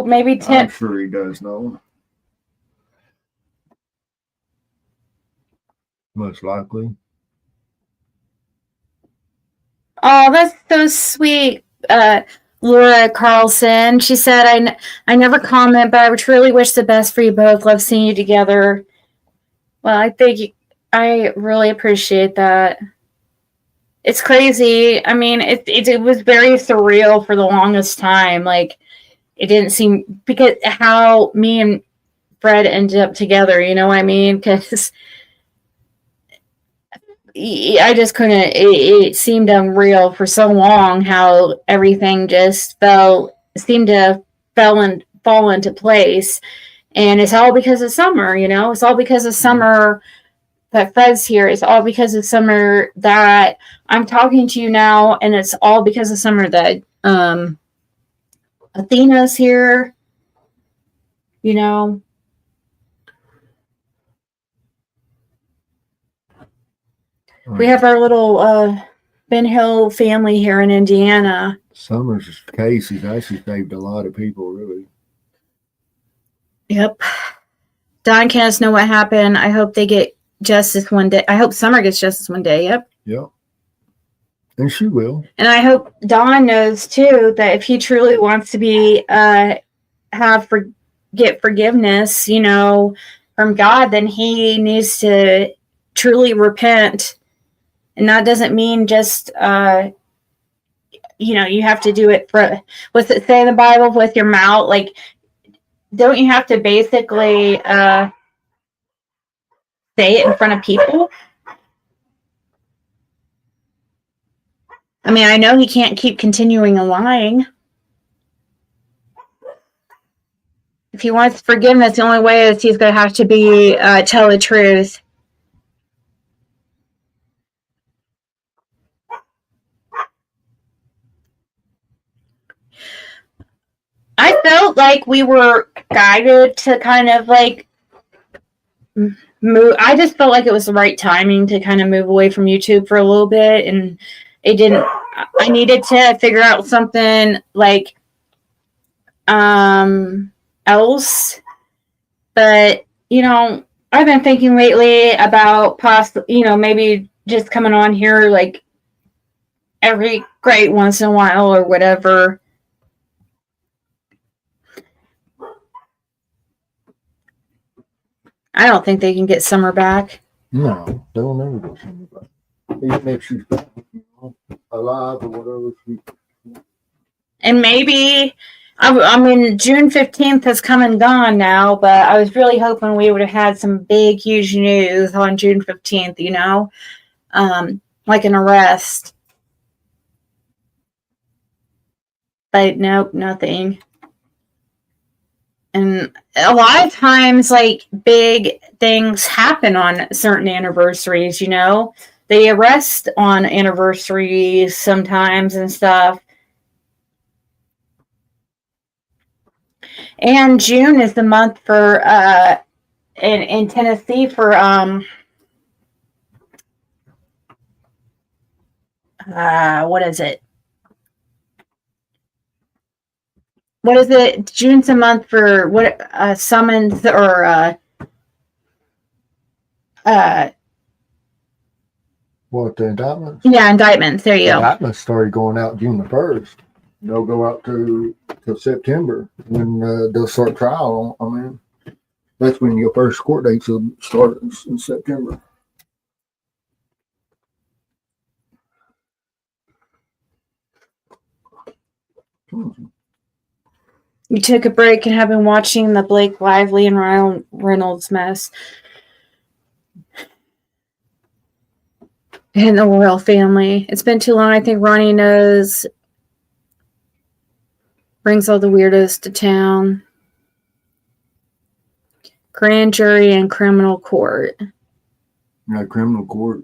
maybe Tim. I'm sure he does know. Most likely. Oh, that's so sweet. Laura Carlson. She said, I never comment, but I would truly wish the best for you both. Love seeing you together. Well, I really appreciate that. It's crazy. I mean, it was very surreal for the longest time. Like, it didn't seem, because how me and Fred ended up together, you know what I mean? Because I just couldn't, it seemed unreal for so long how everything just seemed to fall into place. And it's all because of Summer, it's all because of Summer that Fred's here. It's all because of Summer that I'm talking to you now. And it's all because of Summer that Athena's here, We have our little Ben Hill family here in Indiana. Summer's case has actually saved a lot of people, really. Yep. Don can't know what happened. I hope they get justice one day. I hope Summer gets justice one day. Yep. Yep. And she will. And I hope Don knows too that if he truly wants to be get forgiveness, from God, then he needs to truly repent. And that doesn't mean just, you have to do it what's it say in the Bible, with your mouth? Like, don't you have to basically say it in front of people? I mean, I know he can't keep continuing lying. If he wants forgiveness, the only way is he's going to have to tell the truth. I felt like we were guided to kind of like move. I just felt like it was the right timing to kind of move away from YouTube for a little bit, and it didn't. I needed to figure out something like else, but I've been thinking lately about maybe just coming on here like every great once in a while or whatever. I don't think they can get Summer back. No, they'll never get Summer back. Even if she's back, alive or whatever. And maybe, June 15th has come and gone now, but I was really hoping we would have had some big, huge news on June 15th, like an arrest. But nope, nothing. And a lot of times, like, big things happen on certain anniversaries, you know? They arrest on anniversaries sometimes and stuff. And June is the month for, in Tennessee for, what is it? What is it? June's a month for what? Summons or What, the indictments? yeah, indictments. There you go. Indictments started going out June the 1st. They'll go out to September when they'll start trial. I mean, that's when your first court dates will start in September. You took a break and have been watching the Blake Lively and Ryan Reynolds mess. And the royal family. It's been too long. I think Ronnie knows. Brings all the weirdos to town. Grand jury and criminal court. Yeah, criminal court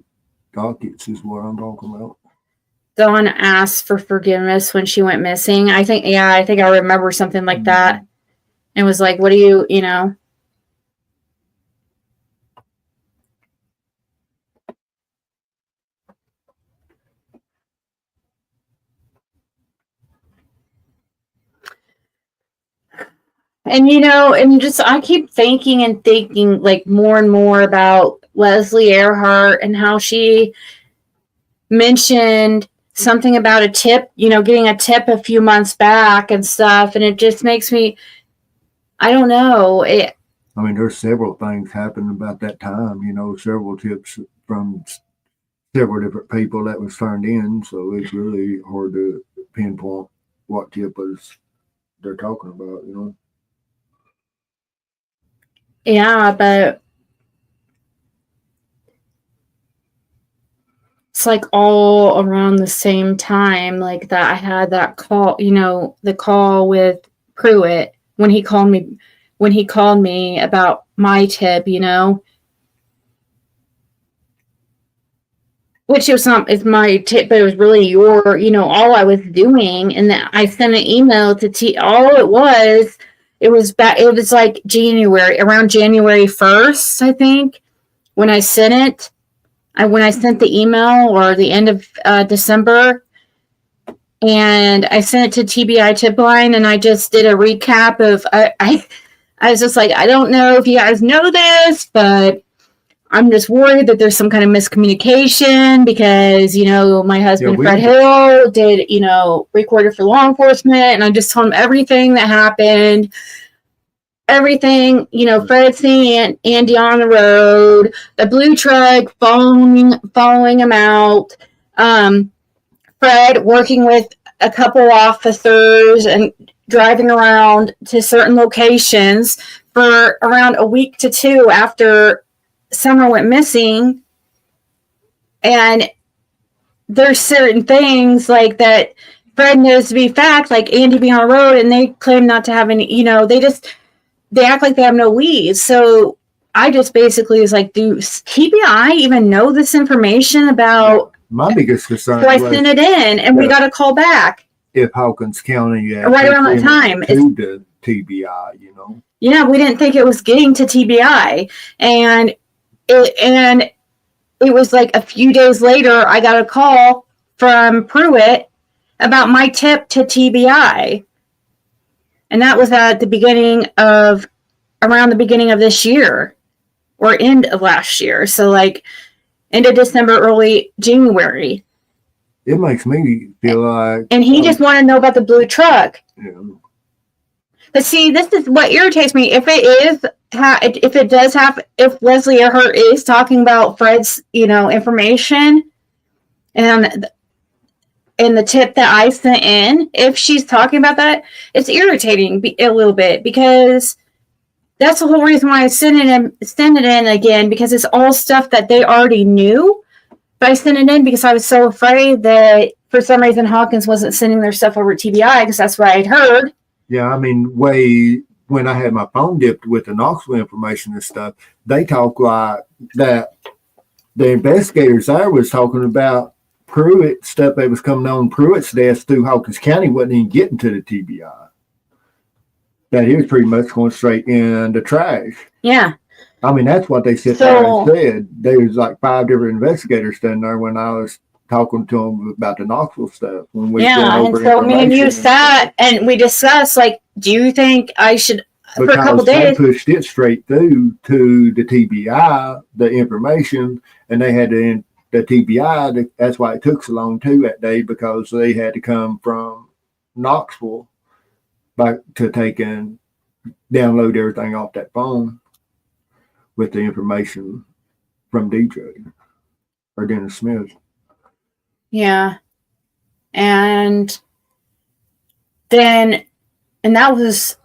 dockets is what I'm talking about. Dawn asked for forgiveness when she went missing. I think I remember something like that. And was like, what do you know? And, I keep thinking like more and more about Leslie Earhart and how she mentioned something about a tip, getting a tip a few months back and stuff. And it just makes me, I don't know. I mean, there's several things happened about that time, several tips from several different people that was turned in. So it's really hard to pinpoint what tip they're talking about, Yeah, but it's like all around the same time, like that I had that call, the call with Pruitt when he called me about my tip, which is my tip, but it was really your, all I was doing. And that I sent an email to all it was like around January 1st, I think, when I sent it. When I sent the email, or the end of December, and I sent it to TBI Tip Line, and I just did a recap of, I was just like, I don't know if you guys know this, but I'm just worried that there's some kind of miscommunication because, my husband, Fred Hill, did, recorded for law enforcement, and I just told him everything that happened. Everything, Fred seeing Andy on the road, the blue truck following him out, Fred working with a couple officers and driving around to certain locations for around a week to two after Summer went missing. And there's certain things like that Fred knows to be fact, like Andy being on the road, and they claim not to have any, they act like they have no leads. So I just basically was like, do TBI even know this information about? My biggest concern so I sent it in, and we got a call back. If Hawkins County right around that time to the TBI, Yeah, we didn't think it was getting to TBI, and it was like a few days later I got a call from Pruitt about my tip to TBI. And that was at around the beginning of this year, or end of last year. So like end of December, early January. It makes me feel like. And he just wanted to know about the blue truck. Yeah. But see, this is what irritates me. If Leslie Earhart is talking about Fred's, information, and the tip that I sent in, if she's talking about that, it's irritating a little bit, because that's the whole reason why I send it in again, because it's all stuff that they already knew. But I sent it in because I was so afraid that for some reason Hawkins wasn't sending their stuff over to TBI because that's what I'd heard. Yeah, I mean, when I had my phone dipped with the Knoxville information and stuff, they talk like that. The investigators there was talking about Pruitt stuff that was coming on Pruitt's desk through Hawkins County wasn't even getting to the TBI. That he was pretty much going straight in the trash. Yeah. I mean, that's what they said. There and said. There was like 5 different investigators standing there when I was talking to them about the Knoxville stuff. When we and so me and you sat and we discussed, like, do you think I should, for a couple days, they pushed it straight through to the TBI, the information, and they had the TBI. That's why it took so long too that day, because they had to come from Knoxville back to take and download everything off that phone with the information from DJ or Dennis Smith. Yeah. And then, and that was,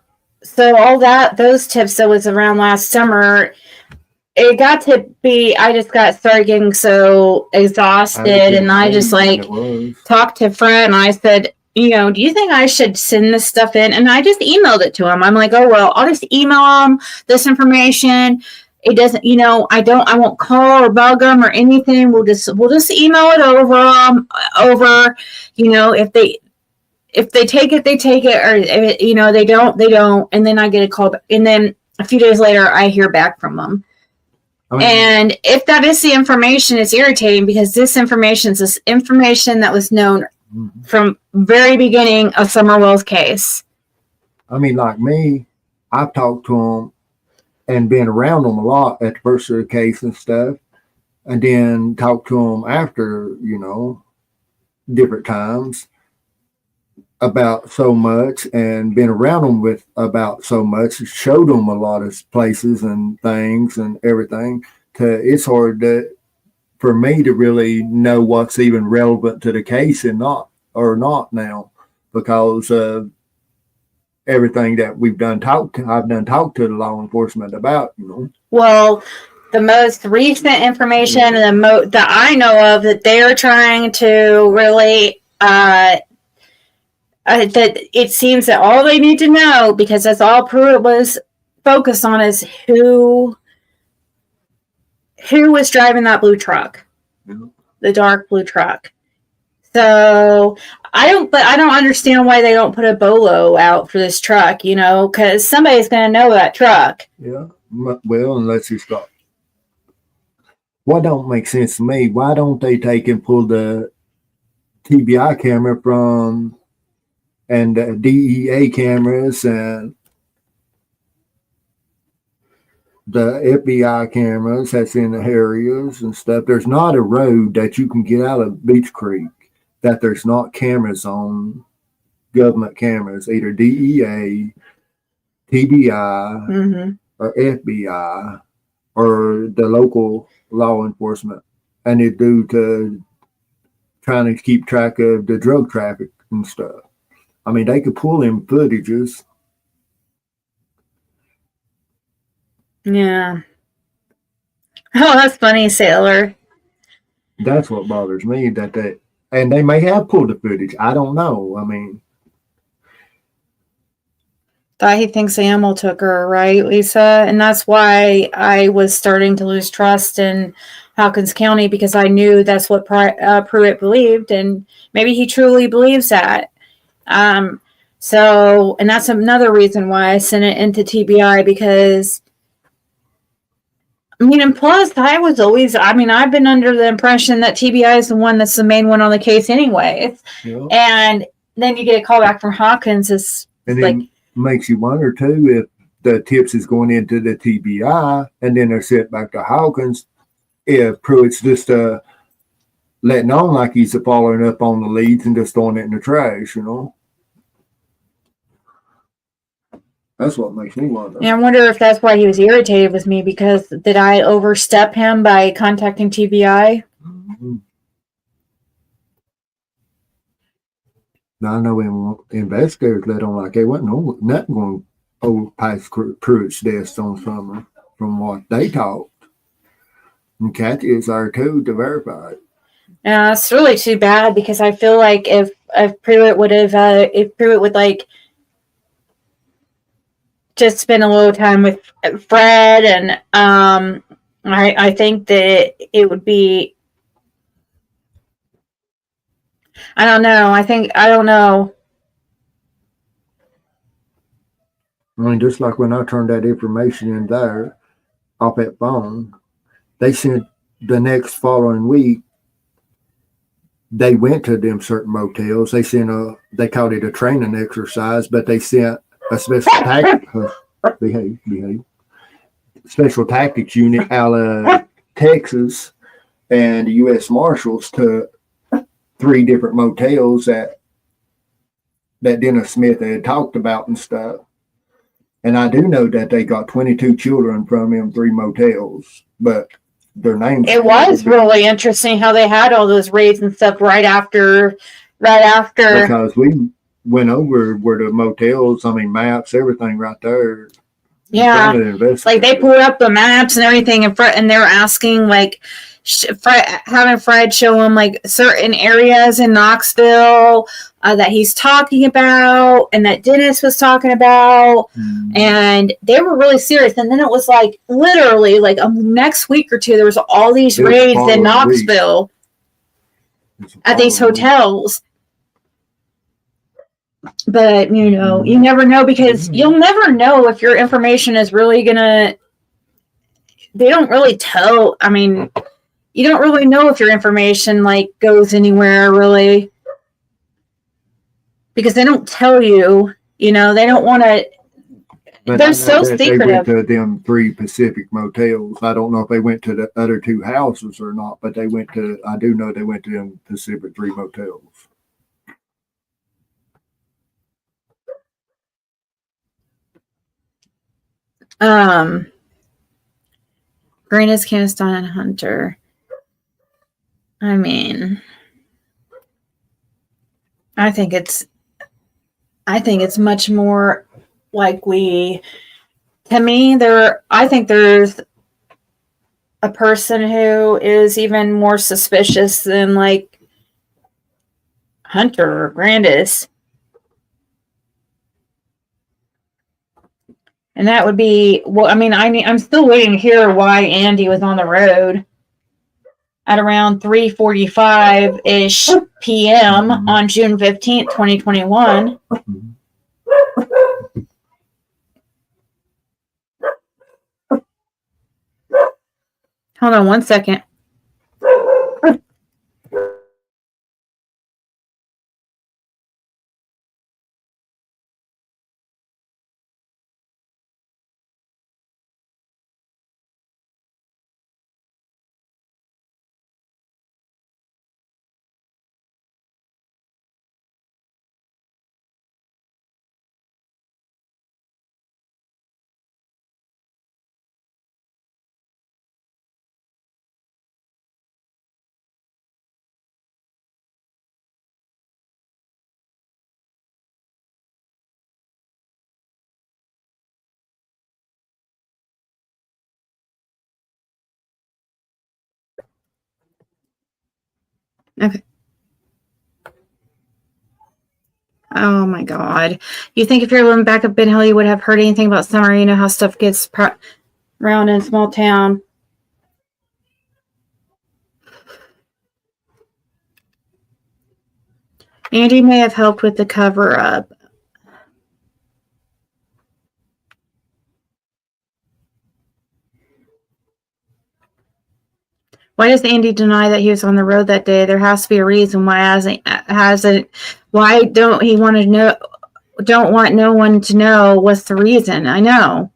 so all that, those tips that was around last summer, it got to be, I just started getting so exhausted, and I just like talked to Fred and I said, you know, do you think I should send this stuff in? And I just emailed it to him. I'm like, oh, well, I'll just email him this information. It doesn't, you know, I won't call or bug them or anything. We'll just email it over, you know, if they take it, they take it, or, you know, they don't. And then I get a call back. And then a few days later, I hear back from them. Oh, yeah. And if that is the information, it's irritating, because this information is this information that was known from very beginning of Summerwell's case. I mean, like me, I've talked to them and been around them a lot at the first of the case and stuff, and then talked to them after, you know, different times about so much, and been around them with about so much, showed them a lot of places and things and everything. It's hard for me to really know what's even relevant to the case and not now, because of everything that I've done talked to the law enforcement about, you know. Well, the most recent information that I know of that they're trying to really that it seems that all they need to know, because that's all Pruitt was focused on, is who was driving that blue truck, the dark blue truck. So I don't understand why they don't put a bolo out for this truck, you know, because somebody's going to know that truck. Yeah. Well, unless you stop. What don't make sense to me? Why don't they take and pull the TBI camera from and the DEA cameras and the FBI cameras that's in the areas and stuff? There's not a road that you can get out of Beach Creek that there's not cameras on, government cameras, either DEA, TBI, or FBI, or the local law enforcement. And it's due to trying to keep track of the drug traffic and stuff. I mean, they could pull in footages. Yeah. Oh, that's funny, Sailor. That's what bothers me, and they may have pulled the footage. I don't know. I mean, that he thinks the animal took her, right, Lisa? And that's why I was starting to lose trust in Hawkins County, because I knew that's what Pruitt believed, and maybe he truly believes that. So, and that's another reason why I sent it into TBI, because, I mean, and plus, I've been under the impression that TBI is the one that's the main one on the case anyway. Yeah. And then you get a call back from Hawkins. And like, it makes you wonder, too, if the tips is going into the TBI and then they're sent back to Hawkins, if Pruitt's just letting on like he's following up on the leads and just throwing it in the trash, you know? That's what makes me wonder. And I wonder if that's why he was irritated with me, because did I overstep him by contacting TBI? Mm-hmm. Now, I know investigators let on like they wasn't nothing going over past Pruitt's desk on summer from what they talked. And Kathy is there too to verify it. Yeah, it's really too bad because I feel like if Pruitt would have if Pruitt would like just spend a little time with Fred and I think that it would be I don't know. I don't know. I mean, just like when I turned that information in there off that phone, they sent the next following week. They went to them certain motels. They sent they called it a training exercise, but they sent a special tactic. Behave. Special tactics unit out of Texas and the U.S. Marshals to 3 different motels that Dennis Smith had talked about and stuff. And I do know that they got 22 children from them 3 motels, but their names. It was really interesting how they had all those raids and stuff right after. Because we went over where the motels, I mean, maps, everything right there. Yeah, like they pulled up the maps and everything, and they were asking like, having Fred show them like certain areas in Knoxville that he's talking about, and that Dennis was talking about, and they were really serious. And then it was like literally like next week or two, there was all these raids in Knoxville at these hotels. But, you know, you never know because you'll never know if your information is really going to. They don't really tell. I mean, you don't really know if your information, like, goes anywhere, really. Because they don't tell you. You know, they don't want to. They're so secretive. They went to them 3 Pacific motels. I don't know if they went to the other 2 houses or not, but they went to. I do know they went to them Pacific 3 motels. Greenis, Caniston, and Hunter. I mean, I think it's much more like to me, I think there's a person who is even more suspicious than like Hunter or Grandis. And that would be, well, I mean, I'm still waiting to hear why Andy was on the road at around 3:45-ish p.m. on June 15th, 2021. Hold on one second. Okay. Oh my God. You think if you're living back up in Hill, you would have heard anything about summer? You know how stuff gets around in a small town. Andy may have helped with the cover up. Why does Andy deny that he was on the road that day? There has to be a reason. Why hasn't? Why don't he want to know? Don't want no one to know what's the reason? I know.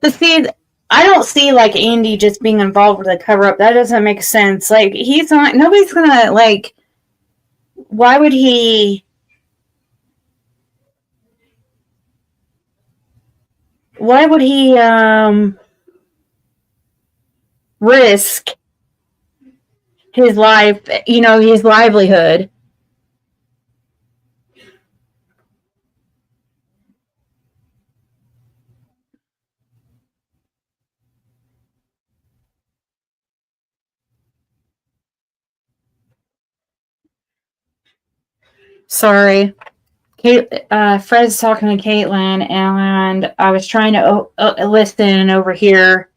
But see, I don't see like Andy just being involved with the cover up. That doesn't make sense. Like he's not. Nobody's gonna like. Why would he? Why would he risk his life? You know, his livelihood. Sorry. Fred's talking to Caitlin, and I was trying to listen over here.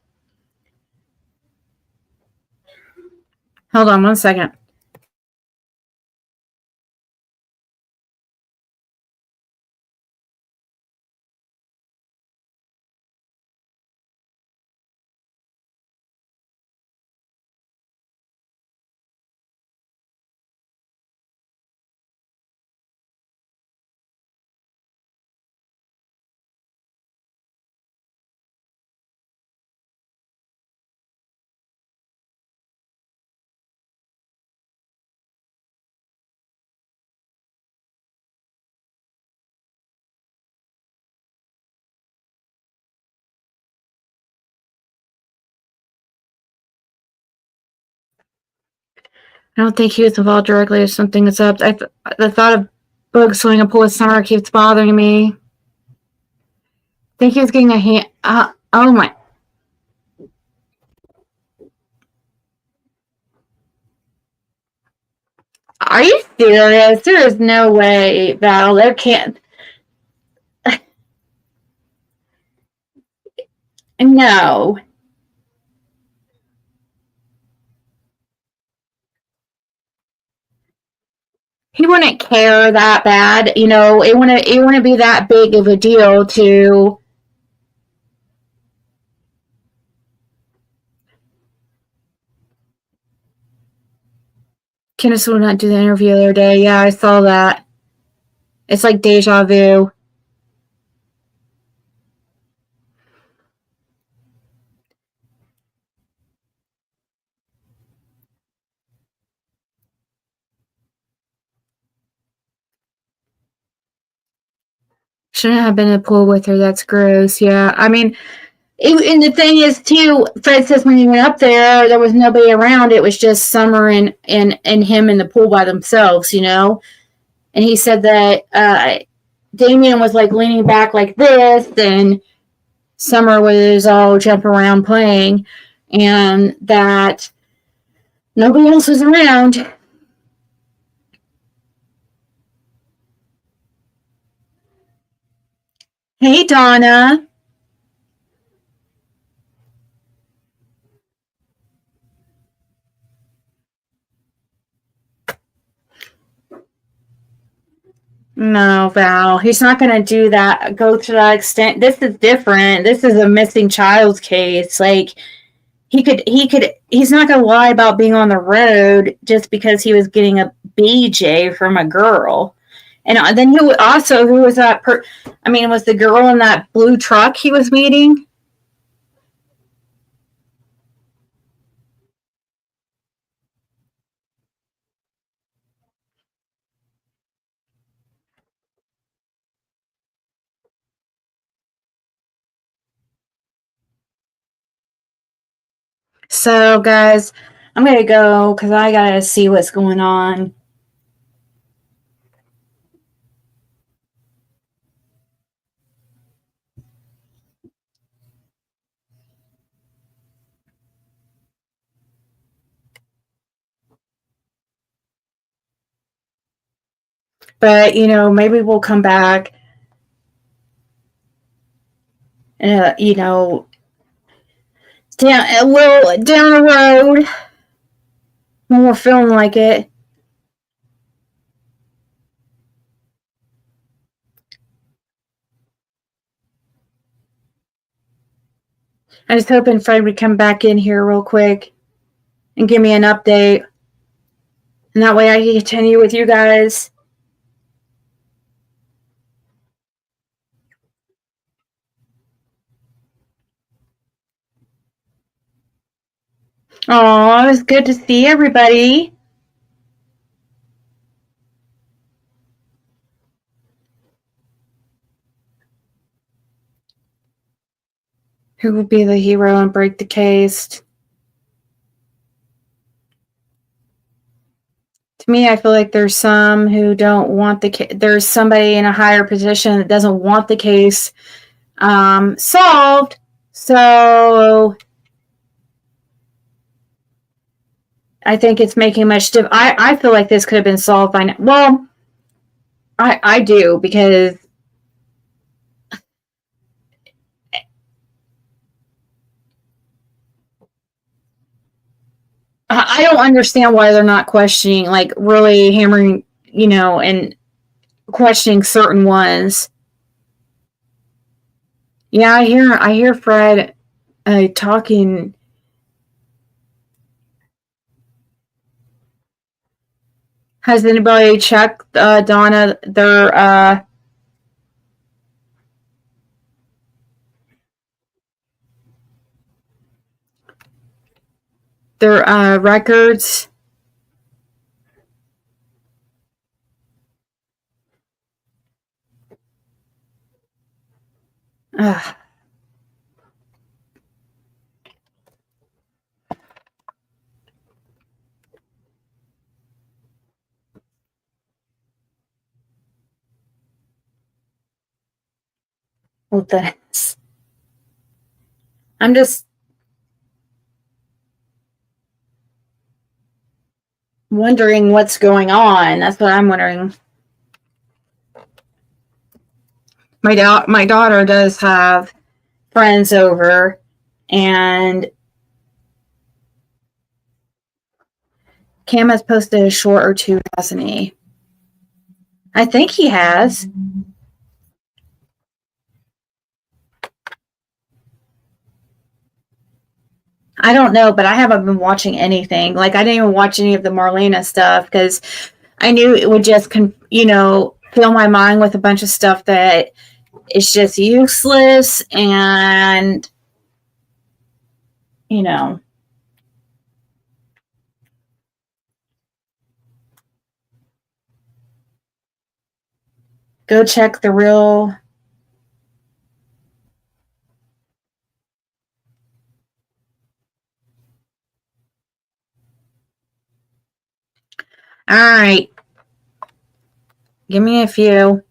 Hold on 1 second. I don't think he was involved directly or something that's up. The thought of bug swing a pull with Summer keeps bothering me. I think he was getting a hand. Oh my. Are you serious? There is no way, Val. There can't. No. He wouldn't care that bad, you know. It wouldn't be that big of a deal to. Kenneth would not do the interview the other day. Yeah, I saw that. It's like deja vu. Shouldn't have been in the pool with her. That's gross. Yeah, I mean, and the thing is, too, Fred says when he went up there was nobody around. It was just Summer and him in the pool by themselves, you know. And he said that Damien was like leaning back like this, and Summer was all jumping around playing, and that nobody else was around. Hey, Donna. No, Val. He's not going to do that, go to that extent. This is different. This is a missing child's case. Like, he's not going to lie about being on the road just because he was getting a BJ from a girl. And then who was that? Was the girl in that blue truck he was meeting? So, guys, I'm going to go because I got to see what's going on. But, maybe we'll come back, down the road when we're feeling like it. I was hoping Fred would come back in here real quick and give me an update. And that way I can continue with you guys. Oh, it was good to see everybody. Who will be the hero and break the case? To me, I feel like there's some who don't want the case. There's somebody in a higher position that doesn't want the case solved. So I think it's making much difference. I feel like this could have been solved by now. Well, I do, because I don't understand why they're not questioning, like really hammering, and questioning certain ones. Yeah, I hear Fred talking. Has anybody checked, Donna, their records? Ugh. Well, I'm just wondering what's going on. That's what I'm wondering. My daughter does have friends over, and Cam has posted a short or two, hasn't he? I think he has. I don't know, but I haven't been watching anything. Like, I didn't even watch any of the Marlena stuff because I knew it would just, fill my mind with a bunch of stuff that is just useless, and, you know, go check the real. All right. Give me a few.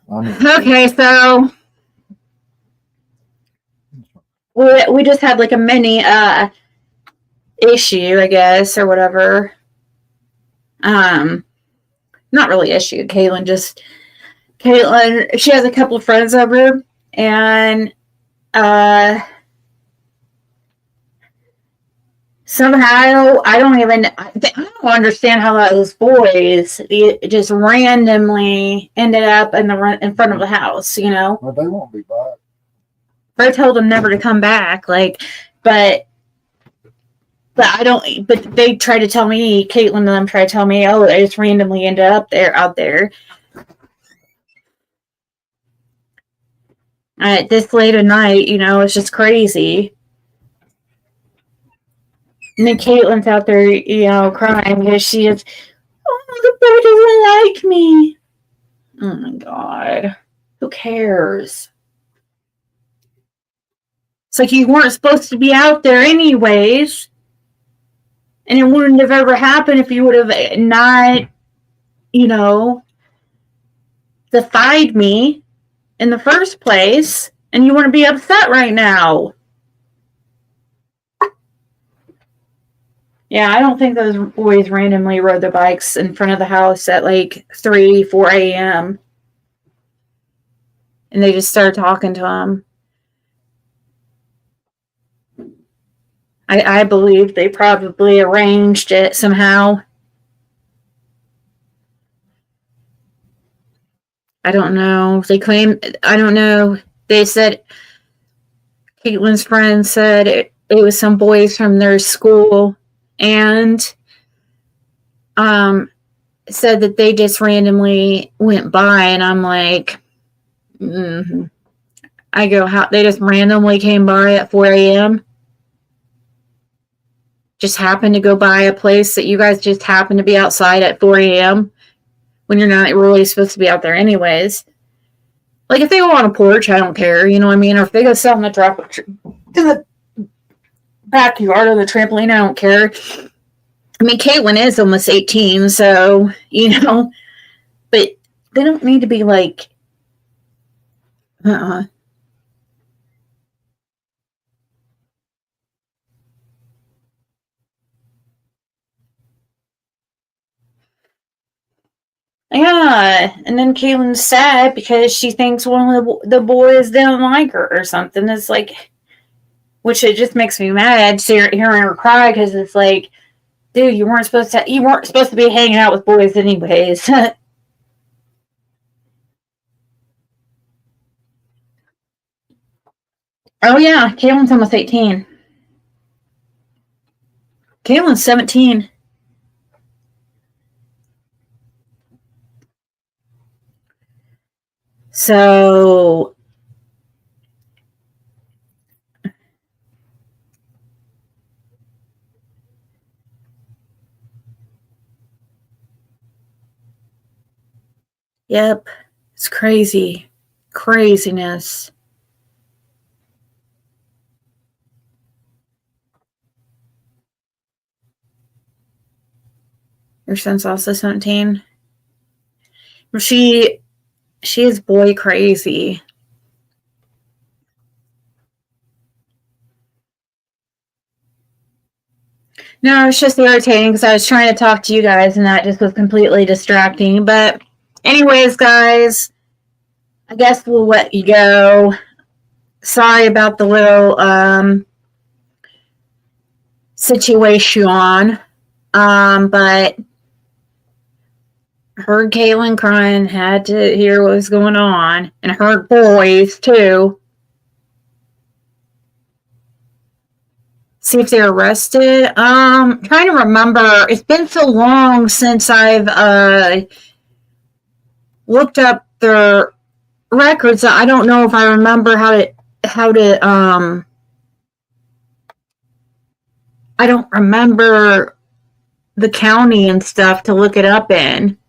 Okay, so we just had like a mini issue, I guess, or whatever. Not really issue. Caitlin, she has a couple of friends over, and somehow I don't understand how those boys just randomly ended up in front of the house. You know, Well, they won't be back. I told them never to come back. But I don't. But they try to tell me, Caitlin and them try to tell me, oh, they just randomly ended up out there. This late at night, you know, it's just crazy. And then Caitlin's out there, you know, crying because she is, oh, the boy doesn't like me. Oh my God. Who cares? It's like you weren't supposed to be out there anyways. And it wouldn't have ever happened if you would have not, you know, defied me in the first place. And you wouldn't be upset right now. Yeah, I don't think those boys randomly rode their bikes in front of the house at like 3, 4 a.m. And they just started talking to him. I believe they probably arranged it somehow. I don't know. I don't know. They said, Caitlin's friend said it was some boys from their school, and said that they just randomly went by, and I'm like, I go, how they just randomly came by at 4 a.m. Just happened to go by a place that you guys just happened to be outside at 4 a.m. when you're not really supposed to be out there anyways. Like, if they go on a porch, I don't care, you know what I mean? Or if they go sit on the backyard of the trampoline, I don't care. I mean, Caitlin is almost 18, so, you know, but they don't need to be like, Yeah, and then Caitlin's sad because she thinks one of the boys didn't like her or something. It's like, which it just makes me mad hearing her cry because it's like, dude, you weren't supposed to be hanging out with boys anyways. Oh yeah, Caitlin's almost 18. Caitlin's 17. So yep, it's craziness. Your son's also 17. She is boy crazy. No, it's just irritating because I was trying to talk to you guys and that just was completely distracting. But anyways, guys, I guess we'll let you go. Sorry about the little situation. But heard Caitlin crying, had to hear what was going on, and heard boys too. See if they're arrested. Trying to remember. It's been so long since I've looked up their records that I don't know if I remember how to I don't remember the county and stuff to look it up in.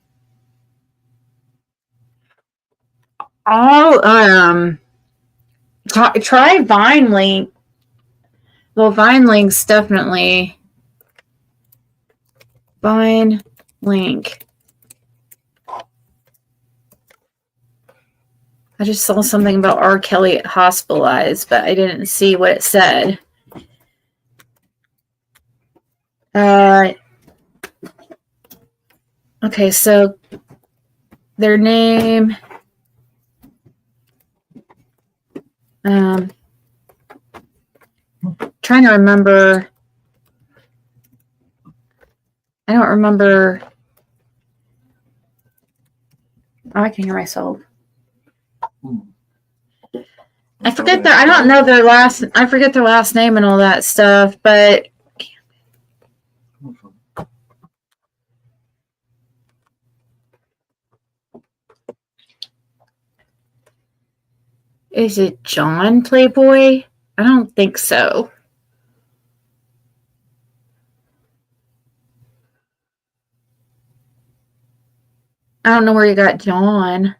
I'll try Vine Link. Well, Vine Link's definitely Vine Link. I just saw something about R. Kelly hospitalized, but I didn't see what it said. Okay, so their name, trying to remember. I don't remember. Oh, I can hear myself. I forget I don't know their last. I forget their last name and all that stuff. But is it John Playboy? I don't think so. I don't know where you got John.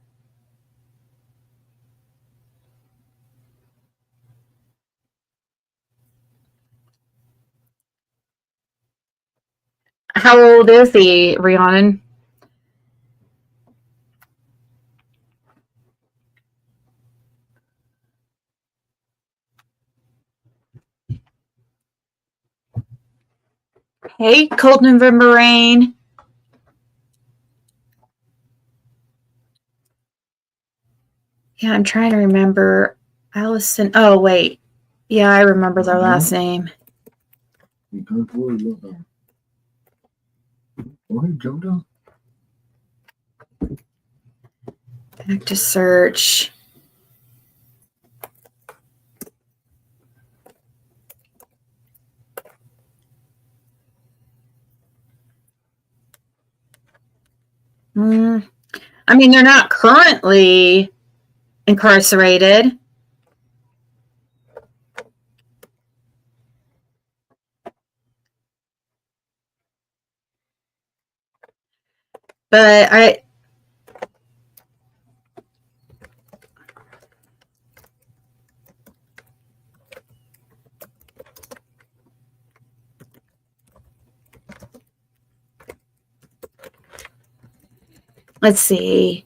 How old is he, Rhiannon? Hey, Cold November Rain. Yeah, I'm trying to remember. Allison. Oh, wait. Yeah, I remember their last name. Back to search. I mean, they're not currently incarcerated. But let's see.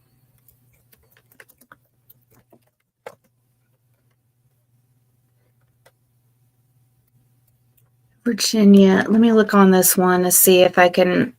Virginia. Let me look on this one to see if I can.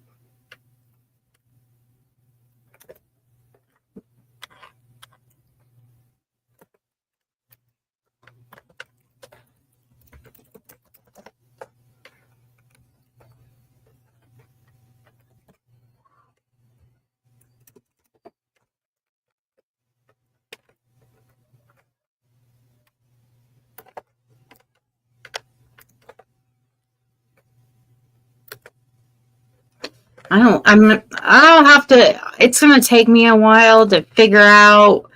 I don't have to. It's going to take me a while to figure out.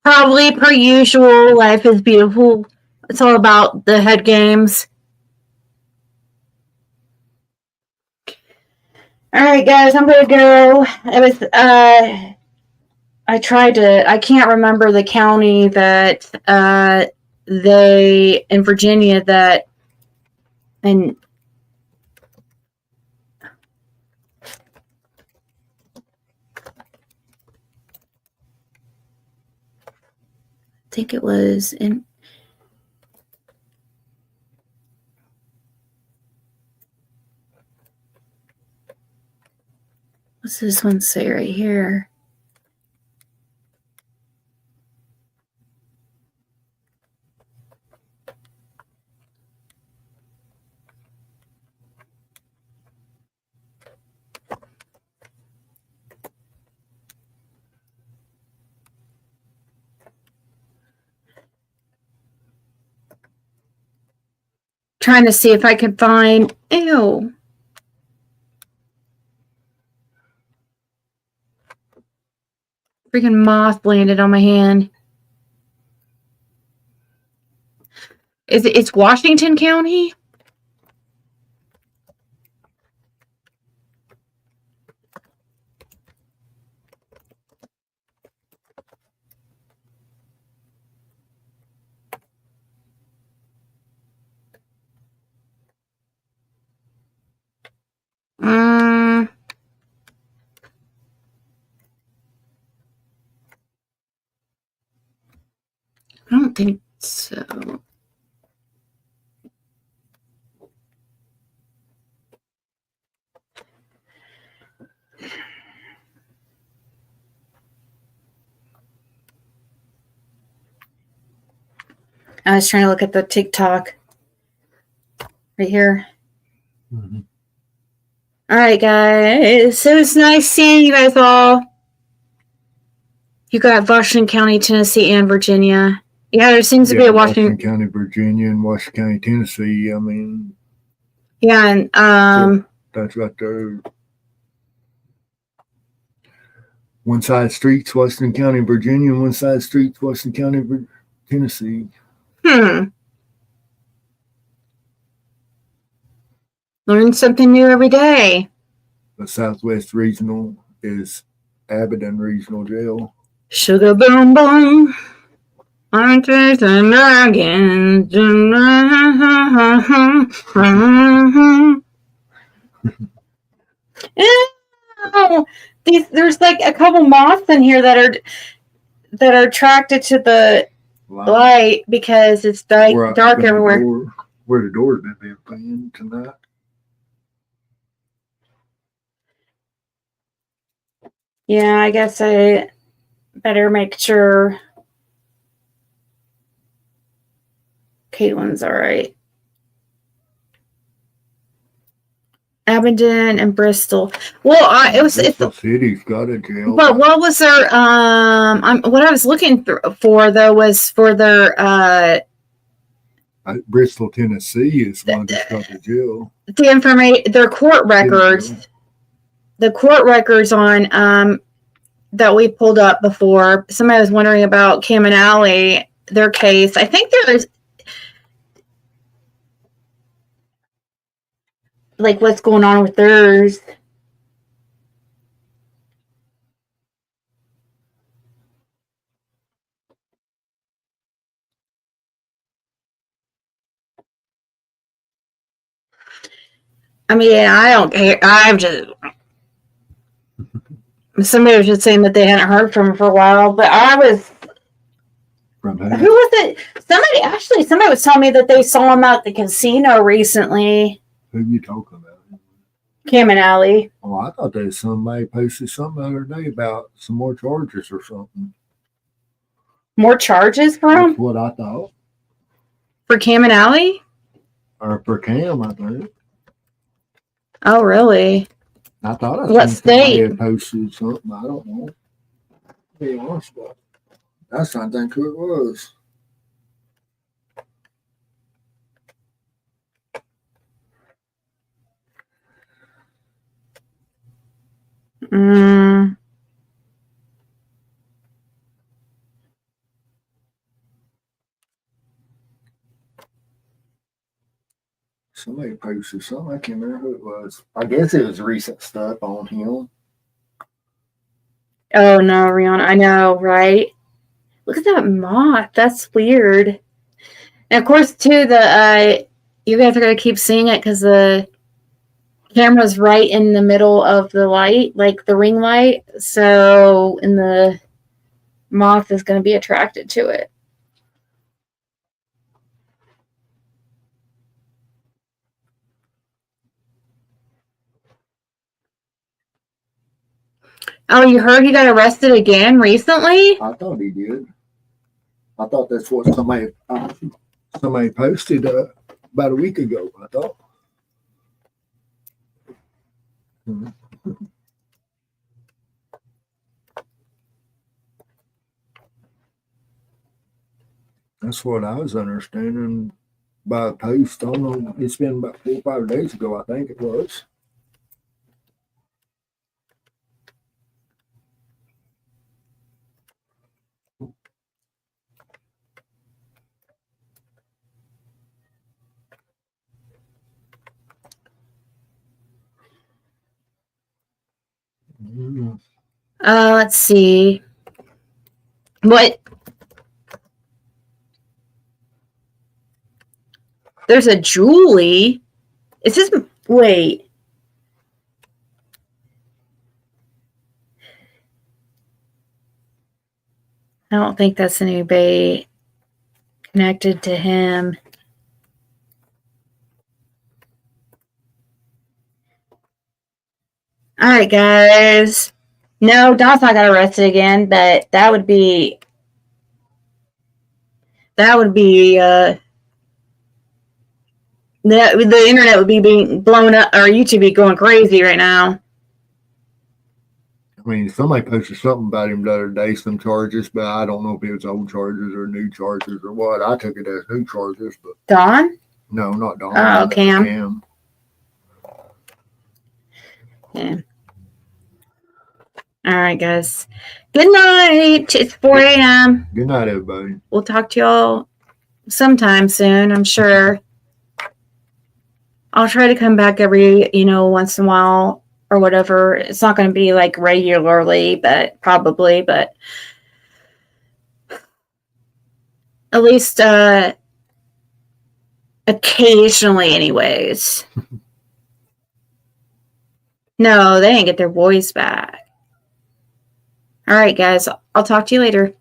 Probably per usual, life is beautiful. It's all about the head games. All right, guys, I'm gonna go. It was I can't remember the county that they in Virginia that and I think it was in. What's this one say right here? Trying to see if I can find. Ew. Freaking moth landed on my hand. It's Washington County? I don't think so. I was trying to look at the TikTok right here. Mm-hmm. All right, guys. So it's nice seeing you guys all. You got Washington County, Tennessee, and Virginia. Yeah, there seems to be a Washington County, Virginia, and Washington County, Tennessee. I mean, yeah, and that's right there. One side streets, Washington County, Virginia, and one side streets, Washington County, Tennessee. Learn something new every day. The Southwest Regional is Abaddon Regional Jail. Sugar boom boom. I'm tasting again. Ew. There's like a couple moths in here that are attracted to the light because it's dark everywhere. Where the door's been being playing tonight. Yeah, I guess I better make sure Caitlin's all right. Abingdon and Bristol. Well, Bristol City's got a jail. But what was their what I was looking for though was for their Bristol, Tennessee is one that's got the jail. The information, their court records. The court records on that we pulled up before. Somebody was wondering about Cam and Alley, their case. I think there's like what's going on with theirs. I mean, I don't care. I'm just. Somebody was just saying that they hadn't heard from him for a while, but I was. From who? Who was it? Somebody was telling me that they saw him at the casino recently. Who you talking about? Cam and Alley. Oh, I thought that somebody posted something the other day about some more charges or something. More charges for him? That's what I thought. For Cam and Alley? Or for Cam, I think. Oh, really? I thought I What seen somebody state? had posted something. I don't know. To be honest, but that's what I think who it was. Somebody posted something. I can't remember who it was. I guess it was recent stuff on him. Oh, no, Rihanna. I know, right? Look at that moth. That's weird. And of course, too, you guys are going to keep seeing it because the camera's right in the middle of the light, like the ring light. So, and the moth is going to be attracted to it. Oh, you heard he got arrested again recently? I thought he did. I thought that's what somebody posted about a week ago. I thought. That's what I was understanding by a post. I don't know. It's been about 4 or 5 days ago, I think it was. Let's see. What? There's a Julie. Is this... Wait. I don't think that's anybody connected to him. All right, guys. No, Don's not got arrested again, but that would be the internet would be being blown up, or YouTube be going crazy right now. I mean, somebody posted something about him the other day, some charges, but I don't know if it was old charges or new charges or what. I took it as new charges, but Don? no, not Don. Oh, Cam. Yeah. All right, guys. Good night. It's 4 a.m. Good night, everybody. We'll talk to y'all sometime soon, I'm sure. I'll try to come back every, once in a while or whatever. It's not going to be like regularly, but probably, but at least occasionally anyways. No, they didn't get their voice back. All right, guys. I'll talk to you later.